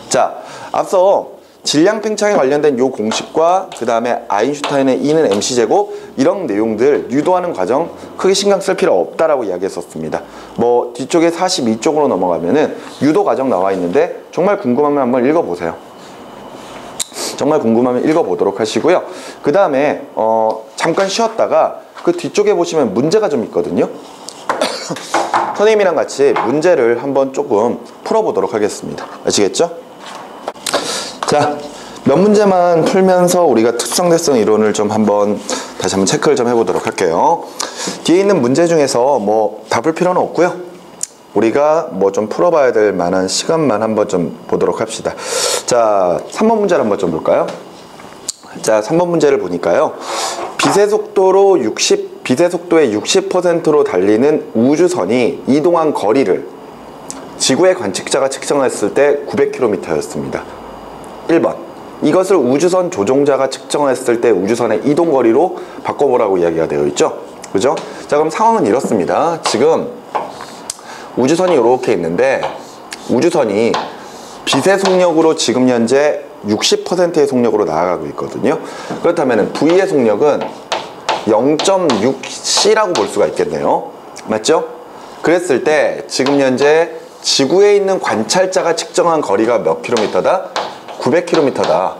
[SPEAKER 1] 자, 앞서 질량 팽창에 관련된 요 공식과 그 다음에 아인슈타인의 E는 mc제곱 이런 내용들 유도하는 과정 크게 신경 쓸 필요 없다라고 이야기했었습니다. 뭐 뒤쪽에 42쪽으로 넘어가면은 유도 과정 나와 있는데 정말 궁금하면 한번 읽어보세요. 정말 궁금하면 읽어보도록 하시고요. 그 다음에 잠깐 쉬었다가 그 뒤쪽에 보시면 문제가 좀 있거든요. 선생님이랑 같이 문제를 한번 조금 풀어보도록 하겠습니다. 아시겠죠? 자, 몇 문제만 풀면서 우리가 특수상대성 이론을 좀 다시 한번 체크를 좀 해보도록 할게요. 뒤에 있는 문제 중에서 뭐 다 풀 필요는 없고요. 우리가 뭐 좀 풀어봐야 될 만한 시간만 한번 좀 보도록 합시다. 자, 3번 문제를 한번 좀 볼까요? 자, 3번 문제를 보니까요. 빛의 속도의 60%로 달리는 우주선이 이동한 거리를 지구의 관측자가 측정했을 때 900km였습니다. 1번. 이것을 우주선 조종자가 측정했을 때 우주선의 이동거리로 바꿔보라고 이야기가 되어 있죠. 그죠? 자, 그럼 상황은 이렇습니다. 지금 우주선이 이렇게 있는데 우주선이 빛의 속력으로 지금 현재 60%의 속력으로 나아가고 있거든요. 그렇다면 V의 속력은 0.6c라고 볼 수가 있겠네요. 맞죠? 그랬을 때 지금 현재 지구에 있는 관찰자가 측정한 거리가 몇 킬로미터다? 900km다.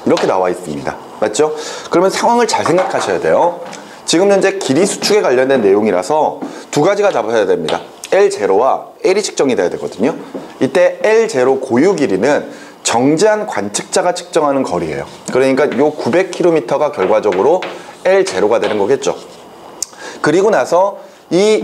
[SPEAKER 1] 이렇게 나와 있습니다. 맞죠? 그러면 상황을 잘 생각하셔야 돼요. 지금 현재 길이 수축에 관련된 내용이라서 두 가지가 잡아야 됩니다. L0와 L이 측정이 돼야 되거든요. 이때 L0 고유 길이는 정제한 관측자가 측정하는 거리예요. 그러니까 요 900km가 결과적으로 L0가 되는 거겠죠. 그리고 나서 이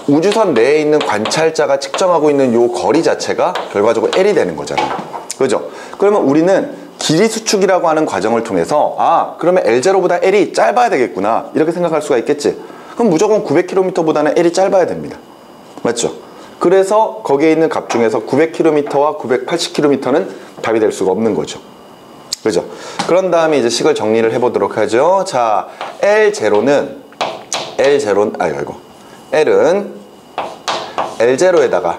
[SPEAKER 1] 우주선 내에 있는 관찰자가 측정하고 있는 요 거리 자체가 결과적으로 L이 되는 거잖아요. 그죠? 그러면 우리는 길이 수축이라고 하는 과정을 통해서 그러면 L0보다 L이 짧아야 되겠구나 이렇게 생각할 수가 있겠지. 그럼 무조건 900km보다는 L이 짧아야 됩니다. 맞죠? 그래서 거기에 있는 값 중에서 900km와 980km는 답이 될 수가 없는 거죠. 그죠? 그런 다음에 이제 식을 정리를 해보도록 하죠. 자, L은 L0에다가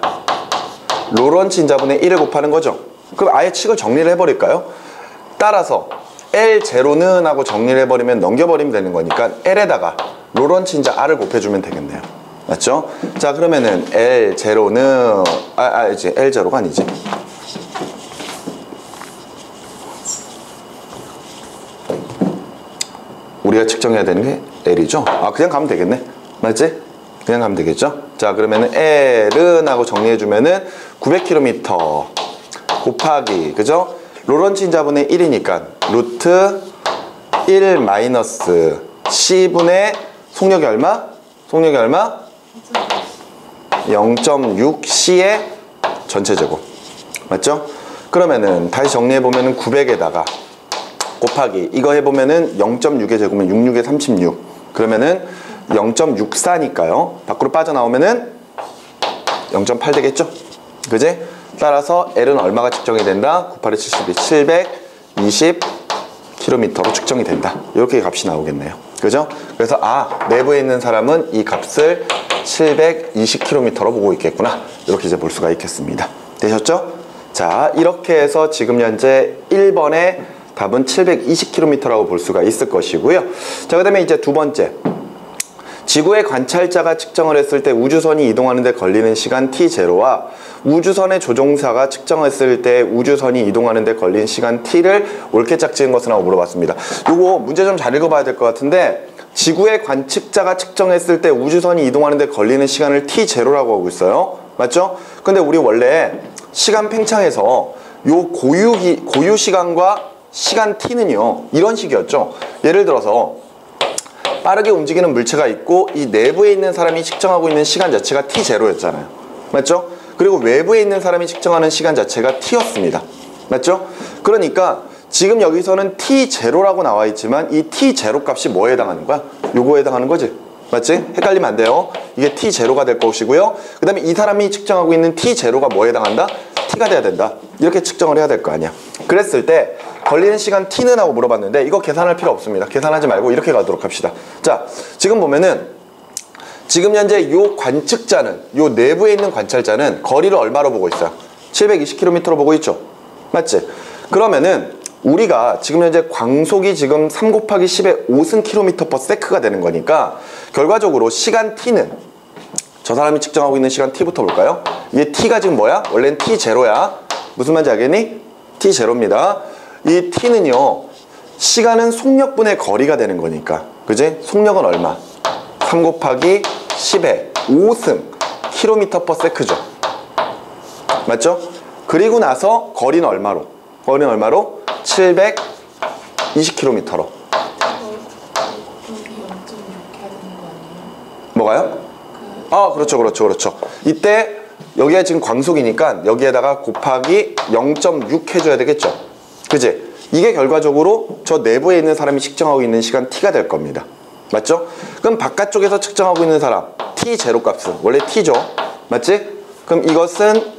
[SPEAKER 1] 로런츠 인자분의 1을 곱하는 거죠. 그럼 아예 식을 정리를 해버릴까요? 따라서 L0는 하고 정리를 해버리면 넘겨버리면 되는 거니까 L에다가 로런츠 인자 R을 곱해주면 되겠네요. 맞죠? 자, 그러면은 L0는 이제 L0가 아니지. 우리가 측정해야 되는 게 L이죠? 그냥 가면 되겠네. 맞지? 그냥 가면 되겠죠? 자, 그러면은 L은 하고 정리해주면은 900km 곱하기, 그죠? 로런츠 인자분의 1이니까 루트 1 마이너스 C분의 속력이 얼마? 속력이 얼마? 0.6C의 전체 제곱. 맞죠? 그러면은 다시 정리해보면은 900에다가 곱하기 이거 해보면은 0.6의 제곱은 66에 36 그러면은 0.64니까요 밖으로 빠져나오면은 0.8 되겠죠? 그지? 따라서 L은 얼마가 측정이 된다? 98에 72 720km로 측정이 된다. 이렇게 값이 나오겠네요. 그죠? 그래서 내부에 있는 사람은 이 값을 720km로 보고 있겠구나. 이렇게 이제 볼 수가 있겠습니다. 되셨죠? 자, 이렇게 해서 지금 현재 1번의 답은 720km라고 볼 수가 있을 것이고요. 자, 그 다음에 이제 두 번째. 지구의 관찰자가 측정을 했을 때 우주선이 이동하는 데 걸리는 시간 t0와 우주선의 조종사가 측정했을 때 우주선이 이동하는 데 걸린 시간 t를 옳게 짝지은 것은 하고 물어봤습니다. 요거 문제 좀 잘 읽어봐야 될 것 같은데 지구의 관측자가 측정했을 때 우주선이 이동하는 데 걸리는 시간을 t0라고 하고 있어요. 맞죠? 근데 우리 원래 시간 팽창에서 요 고유 시간과 시간 t는요 이런 식이었죠. 예를 들어서 빠르게 움직이는 물체가 있고 이 내부에 있는 사람이 측정하고 있는 시간 자체가 t0였잖아요. 맞죠? 그리고 외부에 있는 사람이 측정하는 시간 자체가 t였습니다. 맞죠? 그러니까 지금 여기서는 t0라고 나와 있지만 이 t0 값이 뭐에 해당하는 거야? 요거에 해당하는 거지. 맞지? 헷갈리면 안 돼요. 이게 t0가 될 것이고요. 그 다음에 이 사람이 측정하고 있는 t0가 뭐에 해당한다? t가 돼야 된다. 이렇게 측정을 해야 될 거 아니야. 그랬을 때 걸리는 시간 t는 하고 물어봤는데 이거 계산할 필요 없습니다. 계산하지 말고 이렇게 가도록 합시다. 자, 지금 보면은 지금 현재 요 관측자는 요 내부에 있는 관찰자는 거리를 얼마로 보고 있어요? 720km로 보고 있죠. 맞지? 그러면은 우리가 지금 현재 광속이 지금 3 곱하기 10의 5승km/s가 되는 거니까 결과적으로 시간 t는 저 사람이 측정하고 있는 시간 t부터 볼까요? 이게 t가 지금 뭐야? 원래는 t0야. 무슨 말인지 알겠니? t0입니다. 이 t는요 시간은 속력분의 거리가 되는 거니까 그지? 속력은 얼마? 3 곱하기 10의 5승 km/s죠. 맞죠? 그리고 나서 거리는 얼마로? 거리는 얼마로? 720km로. 뭐가요? 그렇죠. 이때 여기가 지금 광속이니까 여기에다가 곱하기 0.6 해줘야 되겠죠. 그지? 이게 결과적으로 저 내부에 있는 사람이 측정하고 있는 시간 t가 될 겁니다. 맞죠? 그럼 바깥쪽에서 측정하고 있는 사람 t0 값은 원래 t죠. 맞지? 그럼 이것은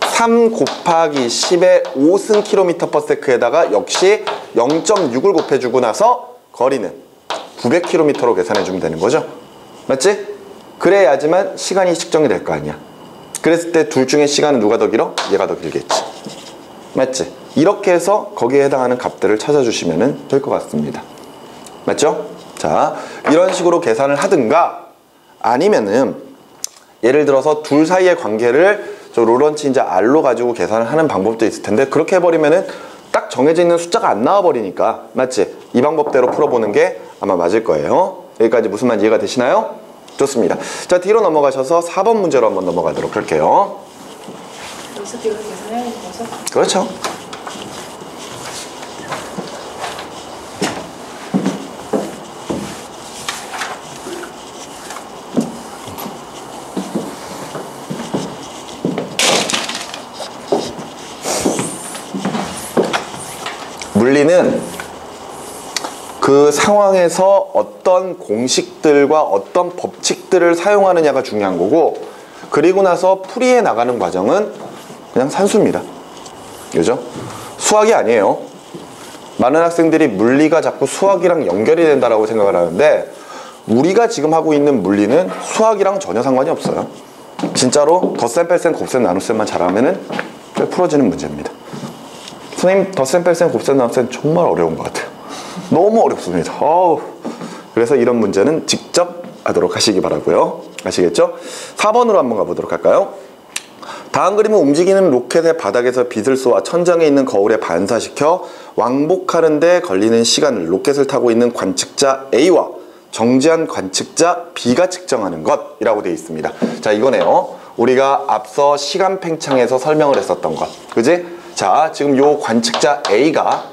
[SPEAKER 1] 3 곱하기 10의 5승km/s에다가 역시 0.6을 곱해주고 나서 거리는 900km로 계산해주면 되는 거죠. 맞지? 그래야지만 시간이 측정이 될 거 아니야. 그랬을 때 둘 중에 시간은 누가 더 길어? 얘가 더 길겠지. 맞지? 이렇게 해서 거기에 해당하는 값들을 찾아주시면 될 것 같습니다. 맞죠? 자, 이런 식으로 계산을 하든가 아니면은 예를 들어서 둘 사이의 관계를 저 로런츠 인자 R로 가지고 계산을 하는 방법도 있을 텐데 그렇게 해버리면은 딱 정해져 있는 숫자가 안 나와버리니까 맞지? 이 방법대로 풀어보는 게 아마 맞을 거예요. 여기까지 무슨 말인지 이해가 되시나요? 좋습니다. 자, 뒤로 넘어가셔서 4번 문제로 한번 넘어가도록 할게요.
[SPEAKER 2] 여기서 뒤로 계산해야 되는 거죠?
[SPEAKER 1] 그렇죠. 물리는 그 상황에서 어떤 공식들과 어떤 법칙들을 사용하느냐가 중요한 거고 그리고 나서 풀이해 나가는 과정은 그냥 산수입니다. 그죠? 수학이 아니에요. 많은 학생들이 물리가 자꾸 수학이랑 연결이 된다라고 생각을 하는데 우리가 지금 하고 있는 물리는 수학이랑 전혀 상관이 없어요. 진짜로 덧셈, 뺄셈, 곱셈, 나눗셈만 잘하면은 풀어지는 문제입니다. 선생님 덧셈, 뺄셈, 곱셈, 나눗셈 정말 어려운 것 같아요. 너무 어렵습니다. 그래서 이런 문제는 직접 하도록 하시기 바라고요. 아시겠죠? 4번으로 한번 가보도록 할까요? 다음 그림은 움직이는 로켓의 바닥에서 빛을 쏘아 천장에 있는 거울에 반사시켜 왕복하는 데 걸리는 시간을 로켓을 타고 있는 관측자 A와 정지한 관측자 B가 측정하는 것이라고 되어 있습니다. 자, 이거네요. 우리가 앞서 시간 팽창에서 설명을 했었던 것. 그지? 자, 지금 요 관측자 A가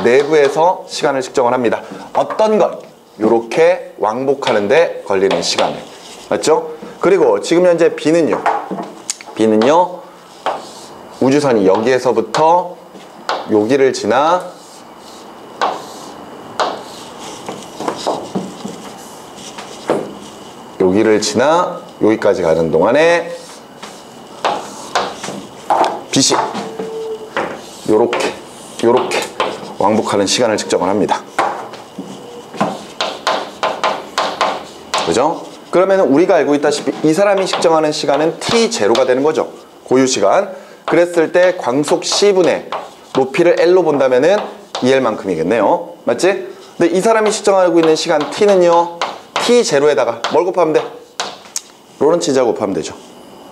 [SPEAKER 1] 내부에서 시간을 측정을 합니다. 어떤 것? 요렇게 왕복하는데 걸리는 시간을. 맞죠? 그리고 지금 현재 B는요. 우주선이 여기에서부터 여기를 지나 여기까지 가는 동안에 빛이 요렇게 왕복하는 시간을 측정을 합니다. 그죠? 그러면 우리가 알고 있다시피 이 사람이 측정하는 시간은 t0가 되는 거죠. 고유시간. 그랬을 때 광속 c분의 높이를 L로 본다면은 2L만큼이겠네요. 맞지? 근데 이 사람이 측정하고 있는 시간 t는요, t0에다가 뭘 곱하면 돼? 로렌츠자 곱하면 되죠.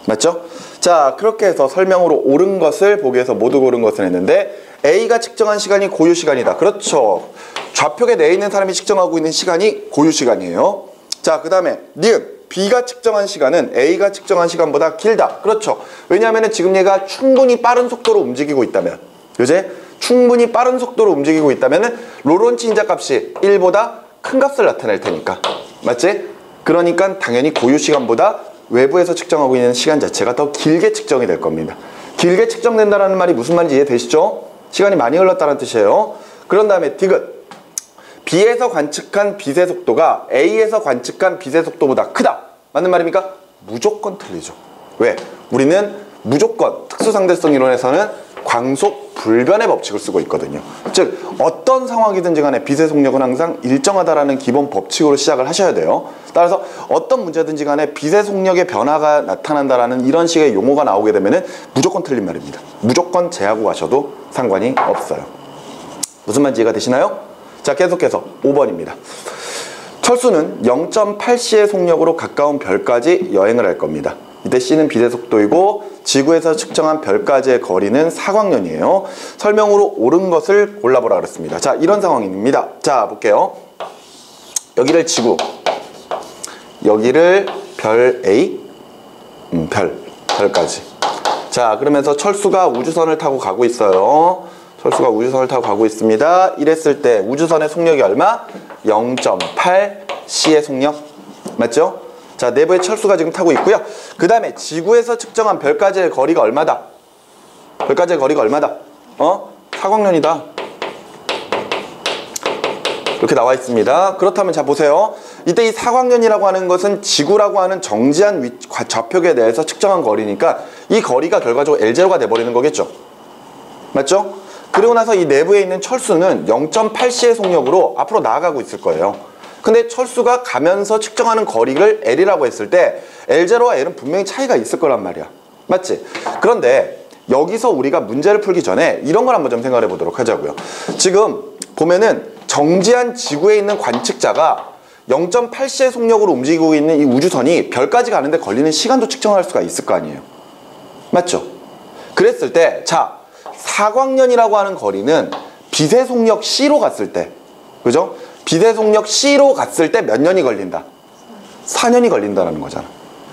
[SPEAKER 1] 맞죠? 자, 그렇게 해서 설명으로 옳은 것을 보기 위해서 모두 고른 것을 했는데 A가 측정한 시간이 고유시간이다. 그렇죠. 좌표에 내에 있는 사람이 측정하고 있는 시간이 고유시간이에요. 자, 그 다음에 니은 B가 측정한 시간은 A가 측정한 시간보다 길다. 그렇죠. 왜냐하면 지금 얘가 충분히 빠른 속도로 움직이고 있다면, 그제? 충분히 빠른 속도로 움직이고 있다면 로렌츠 인자 값이 1보다 큰 값을 나타낼 테니까. 맞지? 그러니까 당연히 고유시간보다 외부에서 측정하고 있는 시간 자체가 더 길게 측정이 될 겁니다. 길게 측정된다는 말이 무슨 말인지 이해되시죠? 시간이 많이 흘렀다는 뜻이에요. 그런 다음에 디귿. B에서 관측한 빛의 속도가 A에서 관측한 빛의 속도보다 크다. 맞는 말입니까? 무조건 틀리죠. 왜? 우리는 무조건 특수상대성 이론에서는 광속 불변의 법칙을 쓰고 있거든요. 즉 어떤 상황이든지 간에 빛의 속력은 항상 일정하다라는 기본 법칙으로 시작을 하셔야 돼요. 따라서 어떤 문제든지 간에 빛의 속력의 변화가 나타난다라는 이런 식의 용어가 나오게 되면은 무조건 틀린 말입니다. 무조건 제하고 가셔도 상관이 없어요. 무슨 말인지 이해가 되시나요? 자, 계속해서 5번입니다. 철수는 0.8C의 속력으로 가까운 별까지 여행을 할 겁니다. 이때 C는 빛의 속도이고 지구에서 측정한 별까지의 거리는 사광년이에요. 설명으로 옳은 것을 골라보라 그랬습니다. 자, 이런 상황입니다. 자, 볼게요. 여기를 지구, 여기를 별 A, 별까지. 자, 그러면서 철수가 우주선을 타고 가고 있어요. 철수가 우주선을 타고 가고 있습니다. 이랬을 때 우주선의 속력이 얼마? 0.8C의 속력. 맞죠? 자, 내부에 철수가 지금 타고 있고요. 그 다음에 지구에서 측정한 별까지의 거리가 얼마다? 별까지의 거리가 얼마다? 사광년이다. 이렇게 나와 있습니다. 그렇다면 자, 보세요. 이때 이 사광년이라고 하는 것은 지구라고 하는 정지한 좌표계에 대해서 측정한 거리니까 이 거리가 결과적으로 L0가 돼버리는 거겠죠. 맞죠? 그리고 나서 이 내부에 있는 철수는 0.8C의 속력으로 앞으로 나아가고 있을 거예요. 근데 철수가 가면서 측정하는 거리를 L이라고 했을 때 L0와 L은 분명히 차이가 있을 거란 말이야. 맞지? 그런데 여기서 우리가 문제를 풀기 전에 이런 걸 한번 좀 생각해 보도록 하자고요. 지금 보면은 정지한 지구에 있는 관측자가 0.8C의 속력으로 움직이고 있는 이 우주선이 별까지 가는데 걸리는 시간도 측정할 수가 있을 거 아니에요. 맞죠? 그랬을 때 자, 사광년이라고 하는 거리는 빛의 속력 C로 갔을 때, 그죠? 빛의 속력 C로 갔을 때 몇 년이 걸린다? 4년이 걸린다는 거잖아.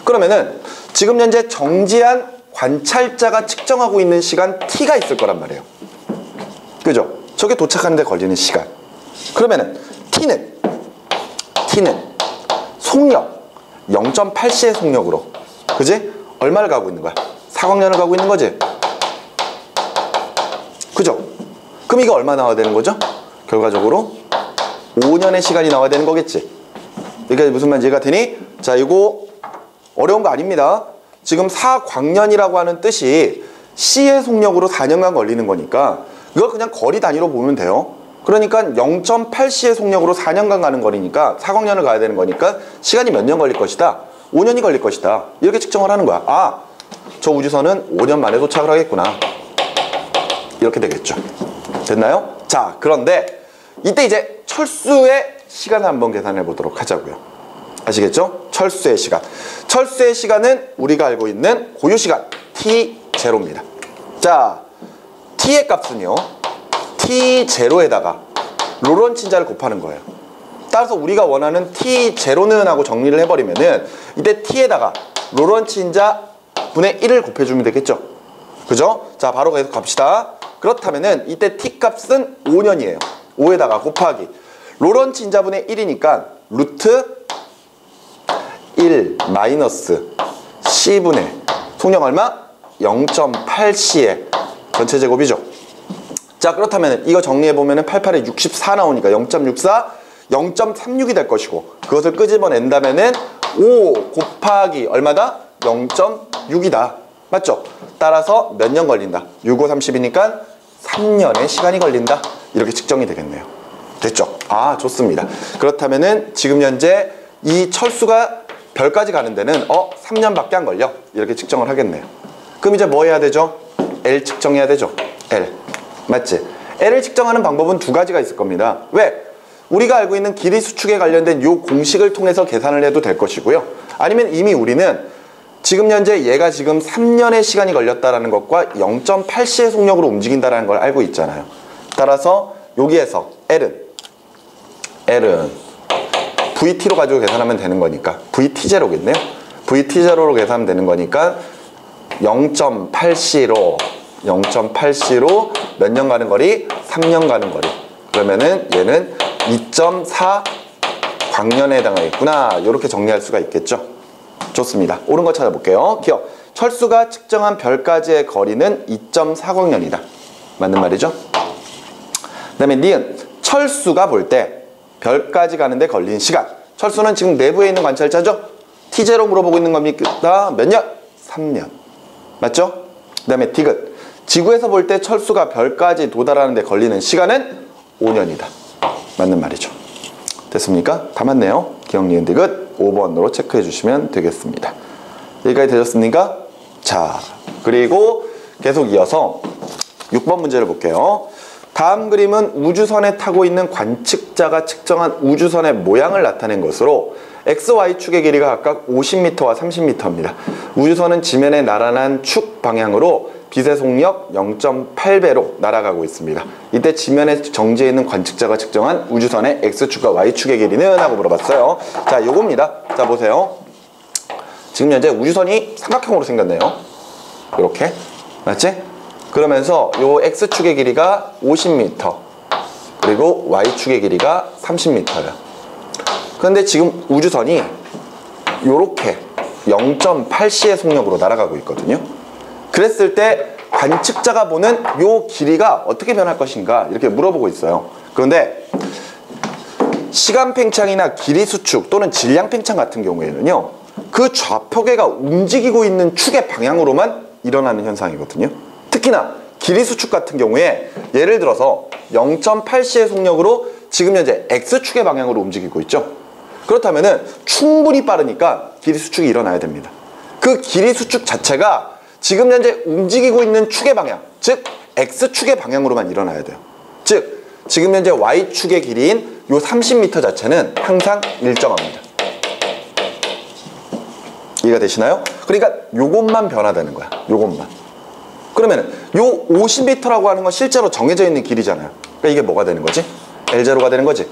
[SPEAKER 1] 그러면은 지금 현재 정지한 관찰자가 측정하고 있는 시간 T가 있을 거란 말이에요. 그죠? 저게 도착하는데 걸리는 시간. 그러면은 T는 속력 0.8C의 속력으로, 그지? 얼마를 가고 있는 거야? 사광년을 가고 있는 거지? 그죠? 그럼 이거 얼마 나와야 되는 거죠? 결과적으로 5년의 시간이 나와야 되는 거겠지. 이게 무슨 말인지 이해가 되니? 자, 이거 어려운 거 아닙니다. 지금 사광년이라고 하는 뜻이 C의 속력으로 4년간 걸리는 거니까 이걸 그냥 거리 단위로 보면 돼요. 그러니까 0.8C의 속력으로 4년간 가는 거리니까 사광년을 가야 되는 거니까 시간이 몇 년 걸릴 것이다? 5년이 걸릴 것이다. 이렇게 측정을 하는 거야. 아, 저 우주선은 5년 만에 도착을 하겠구나. 이렇게 되겠죠. 됐나요? 자, 그런데 이때 이제 철수의 시간을 한번 계산해 보도록 하자고요. 아시겠죠? 철수의 시간. 철수의 시간은 우리가 알고 있는 고유 시간 t0입니다. 자, t의 값은요, t0에다가 로런츠인자를 곱하는 거예요. 따라서 우리가 원하는 t0는 하고 정리를 해버리면은 이때 t에다가 로런츠인자 분의 1을 곱해주면 되겠죠? 그죠? 자, 바로 계속 갑시다. 그렇다면은 이때 t 값은 5년이에요. 5에다가 곱하기 로런츠인자 분의 1이니까 루트 1 마이너스 c분의 속력 얼마? 0.8c의 전체 제곱이죠. 자, 그렇다면 이거 정리해보면 88에 64 나오니까 0.64, 0.36이 될 것이고, 그것을 끄집어낸다면은 5 곱하기 얼마다? 0.6이다. 맞죠? 따라서 몇 년 걸린다? 6, 5, 30이니까 3년의 시간이 걸린다. 이렇게 측정이 되겠네요. 됐죠? 아, 좋습니다. 그렇다면은 지금 현재 이 철수가 별까지 가는 데는 3년밖에 안 걸려. 이렇게 측정을 하겠네요. 그럼 이제 뭐 해야 되죠? L 측정해야 되죠. L. 맞지? L을 측정하는 방법은 두 가지가 있을 겁니다. 왜? 우리가 알고 있는 길이 수축에 관련된 요 공식을 통해서 계산을 해도 될 것이고요. 아니면 이미 우리는 지금 현재 얘가 지금 3년의 시간이 걸렸다라는 것과 0.8c의 속력으로 움직인다는 걸 알고 있잖아요. 따라서 여기에서 L은 VT로 가지고 계산하면 되는 거니까 VT0겠네요. VT0로 계산하면 되는 거니까 0.8c로 몇 년 가는 거리? 3년 가는 거리. 그러면은 얘는 2.4 광년에 해당하겠구나. 이렇게 정리할 수가 있겠죠. 좋습니다. 옳은 거 찾아볼게요. 기억. 철수가 측정한 별까지의 거리는 2.4 광년이다. 맞는 말이죠? 그 다음에 니은. 철수가 볼 때 별까지 가는데 걸린 시간. 철수는 지금 내부에 있는 관찰자죠? T0 물어보고 있는 겁니까? 몇 년? 3년. 맞죠? 그 다음에 디귿. 지구에서 볼 때 철수가 별까지 도달하는 데 걸리는 시간은 5년이다. 맞는 말이죠. 됐습니까? 다 맞네요. 기억, 니은, 디귿 5번으로 체크해 주시면 되겠습니다. 여기까지 되셨습니까? 자, 그리고 계속 이어서 6번 문제를 볼게요. 다음 그림은 우주선에 타고 있는 관측자가 측정한 우주선의 모양을 나타낸 것으로 X, Y축의 길이가 각각 50m와 30m입니다. 우주선은 지면에 나란한 축 방향으로 빛의 속력 0.8배로 날아가고 있습니다. 이때 지면에 정지해 있는 관측자가 측정한 우주선의 X축과 Y축의 길이는? 하고 물어봤어요. 자, 요겁니다. 자, 보세요. 지금 현재 우주선이 삼각형으로 생겼네요. 이렇게. 맞지? 그러면서 요 X축의 길이가 50m, 그리고 Y축의 길이가 30m예요. 그런데 지금 우주선이 요렇게 0.8c의 속력으로 날아가고 있거든요. 그랬을 때 관측자가 보는 요 길이가 어떻게 변할 것인가 이렇게 물어보고 있어요. 그런데 시간 팽창이나 길이 수축 또는 질량 팽창 같은 경우에는요, 그 좌표계가 움직이고 있는 축의 방향으로만 일어나는 현상이거든요. 특히나 길이 수축 같은 경우에 예를 들어서 0.8c의 속력으로 지금 현재 X축의 방향으로 움직이고 있죠. 그렇다면은 충분히 빠르니까 길이 수축이 일어나야 됩니다. 그 길이 수축 자체가 지금 현재 움직이고 있는 축의 방향, 즉 X축의 방향으로만 일어나야 돼요. 즉 지금 현재 Y축의 길이인 요 30m 자체는 항상 일정합니다. 이해가 되시나요? 그러니까 요것만 변화되는 거야. 요것만. 그러면은 요 50m라고 하는 건 실제로 정해져 있는 길이잖아요. 그러니까 이게 뭐가 되는 거지? L0가 되는 거지.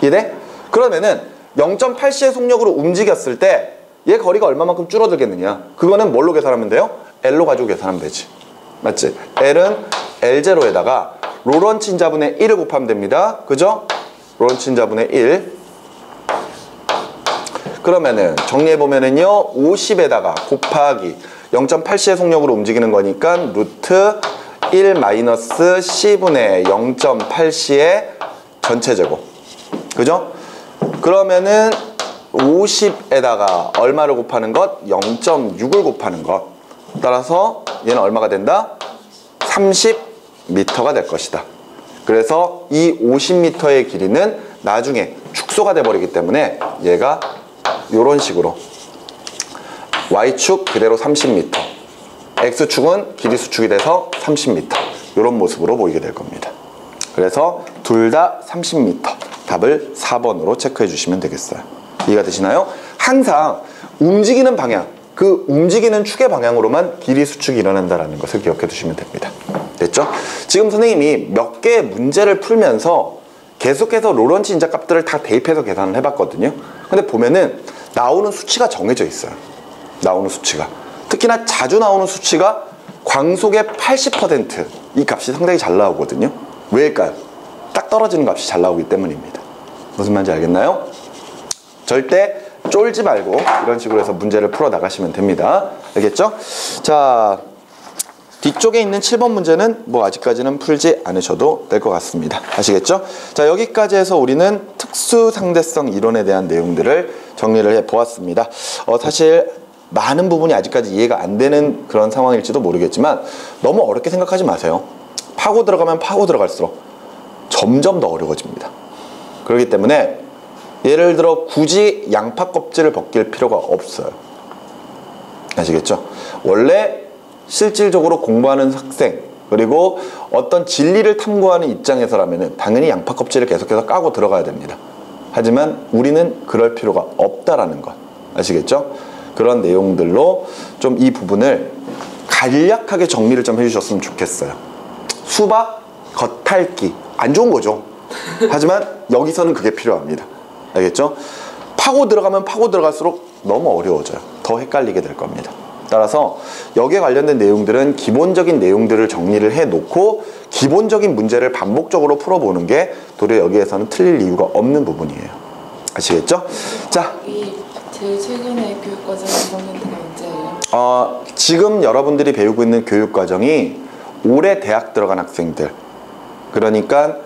[SPEAKER 1] 이해돼? 그러면은 0.8c의 속력으로 움직였을 때 얘 거리가 얼마만큼 줄어들겠느냐? 그거는 뭘로 계산하면 돼요? L로 가지고 계산하면 되지. 맞지? L은 L0에다가 로런츠인자분의 1을 곱하면 됩니다. 그죠? 로런츠인자분의 1. 그러면은 정리해보면은요, 50에다가 곱하기 0.8c의 속력으로 움직이는 거니까 루트 1 마이너스 c분의 0.8c의 전체 제곱. 그죠? 그러면은 50에다가 얼마를 곱하는 것? 0.6을 곱하는 것. 따라서 얘는 얼마가 된다? 30m가 될 것이다. 그래서 이 50m의 길이는 나중에 축소가 돼버리기 때문에 얘가 이런 식으로 Y축 그대로 30m, X축은 길이 수축이 돼서 30m, 이런 모습으로 보이게 될 겁니다. 그래서 둘 다 30m. 답을 4번으로 체크해 주시면 되겠어요. 이해가 되시나요? 항상 움직이는 방향, 그 움직이는 축의 방향으로만 길이 수축이 일어난다는 것을 기억해 두시면 됩니다. 됐죠? 지금 선생님이 몇 개의 문제를 풀면서 계속해서 로런츠 인자값들을 다 대입해서 계산을 해봤거든요. 근데 보면은 나오는 수치가 정해져 있어요. 나오는 수치가. 특히나 자주 나오는 수치가 광속의 80%, 이 값이 상당히 잘 나오거든요. 왜일까요? 딱 떨어지는 값이 잘 나오기 때문입니다. 무슨 말인지 알겠나요? 절대 쫄지 말고 이런 식으로 해서 문제를 풀어 나가시면 됩니다. 알겠죠? 자, 뒤쪽에 있는 7번 문제는 뭐 아직까지는 풀지 않으셔도 될 것 같습니다. 아시겠죠? 자, 여기까지 해서 우리는 특수상대성 이론에 대한 내용들을 정리를 해 보았습니다. 사실 많은 부분이 아직까지 이해가 안 되는 그런 상황일지도 모르겠지만 너무 어렵게 생각하지 마세요. 파고 들어가면 파고 들어갈수록 점점 더 어려워집니다. 그렇기 때문에 예를 들어 굳이 양파 껍질을 벗길 필요가 없어요. 아시겠죠? 원래 실질적으로 공부하는 학생, 그리고 어떤 진리를 탐구하는 입장에서라면 당연히 양파 껍질을 계속해서 까고 들어가야 됩니다. 하지만 우리는 그럴 필요가 없다라는 것. 아시겠죠? 그런 내용들로 좀 이 부분을 간략하게 정리를 좀 해주셨으면 좋겠어요. 수박, 겉핥기. 안 좋은 거죠. 하지만 여기서는 그게 필요합니다. 알겠죠? 파고 들어가면 파고 들어갈수록 너무 어려워져요. 더 헷갈리게 될 겁니다. 따라서 여기에 관련된 내용들은 기본적인 내용들을 정리를 해놓고 기본적인 문제를 반복적으로 풀어보는 게 도리어 여기에서는 틀릴 이유가 없는 부분이에요. 아시겠죠? 자,
[SPEAKER 2] 제일 최근에 교육과정이 진행된 게 언제예요?
[SPEAKER 1] 지금 여러분들이 배우고 있는 교육과정이 올해 대학 들어간 학생들, 그러니까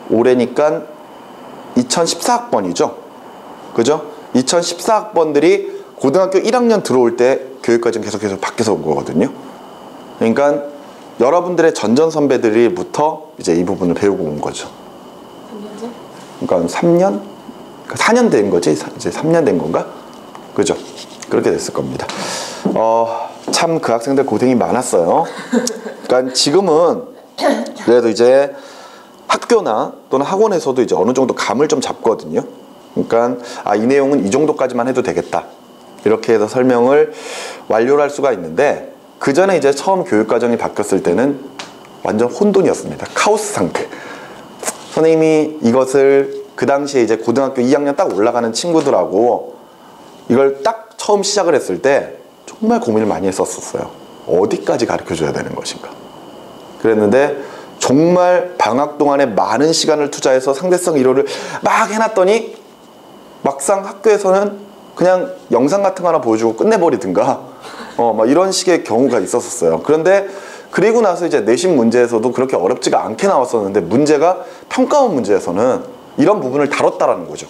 [SPEAKER 1] 올해니까 2014학번이죠. 그죠? 2014학번들이 고등학교 1학년 들어올 때 교육과정 계속해서 바뀌어서 온 거거든요. 그러니까 여러분들의 전전 선배들이부터 이제 이 부분을 배우고 온 거죠.
[SPEAKER 2] 3년 전?
[SPEAKER 1] 그러니까 3년? 4년 된 거지? 이제 3년 된 건가? 그죠? 그렇게 됐을 겁니다. 참 그 학생들 고생이 많았어요. 그러니까 지금은 그래도 이제 학교나 또는 학원에서도 이제 어느 정도 감을 좀 잡거든요. 그러니까 이 내용은 이 정도까지만 해도 되겠다. 이렇게 해서 설명을 완료를 할 수가 있는데 그 전에 이제 처음 교육과정이 바뀌었을 때는 완전 혼돈이었습니다. 카오스 상태. 선생님이 이것을 그 당시에 이제 고등학교 2학년 딱 올라가는 친구들하고 이걸 딱 처음 시작을 했을 때 정말 고민을 많이 했었어요. 어디까지 가르쳐줘야 되는 것인가. 그랬는데 정말 방학 동안에 많은 시간을 투자해서 상대성 이론을 막 해놨더니 막상 학교에서는 그냥 영상 같은 거 하나 보여주고 끝내버리든가 막 이런 식의 경우가 있었어요. 그런데 그리고 나서 이제 내신 문제에서도 그렇게 어렵지가 않게 나왔었는데 문제가 평가원 문제에서는 이런 부분을 다뤘다라는 거죠.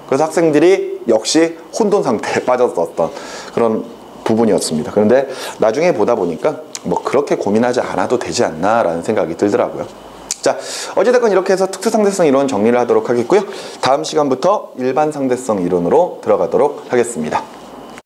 [SPEAKER 1] 그래서 학생들이 역시 혼돈 상태에 빠졌었던 그런 부분이었습니다. 그런데 나중에 보다 보니까 뭐 그렇게 고민하지 않아도 되지 않나 라는 생각이 들더라고요. 자, 어찌됐건 이렇게 해서 특수상대성 이론 정리를 하도록 하겠고요. 다음 시간부터 일반상대성 이론으로 들어가도록 하겠습니다.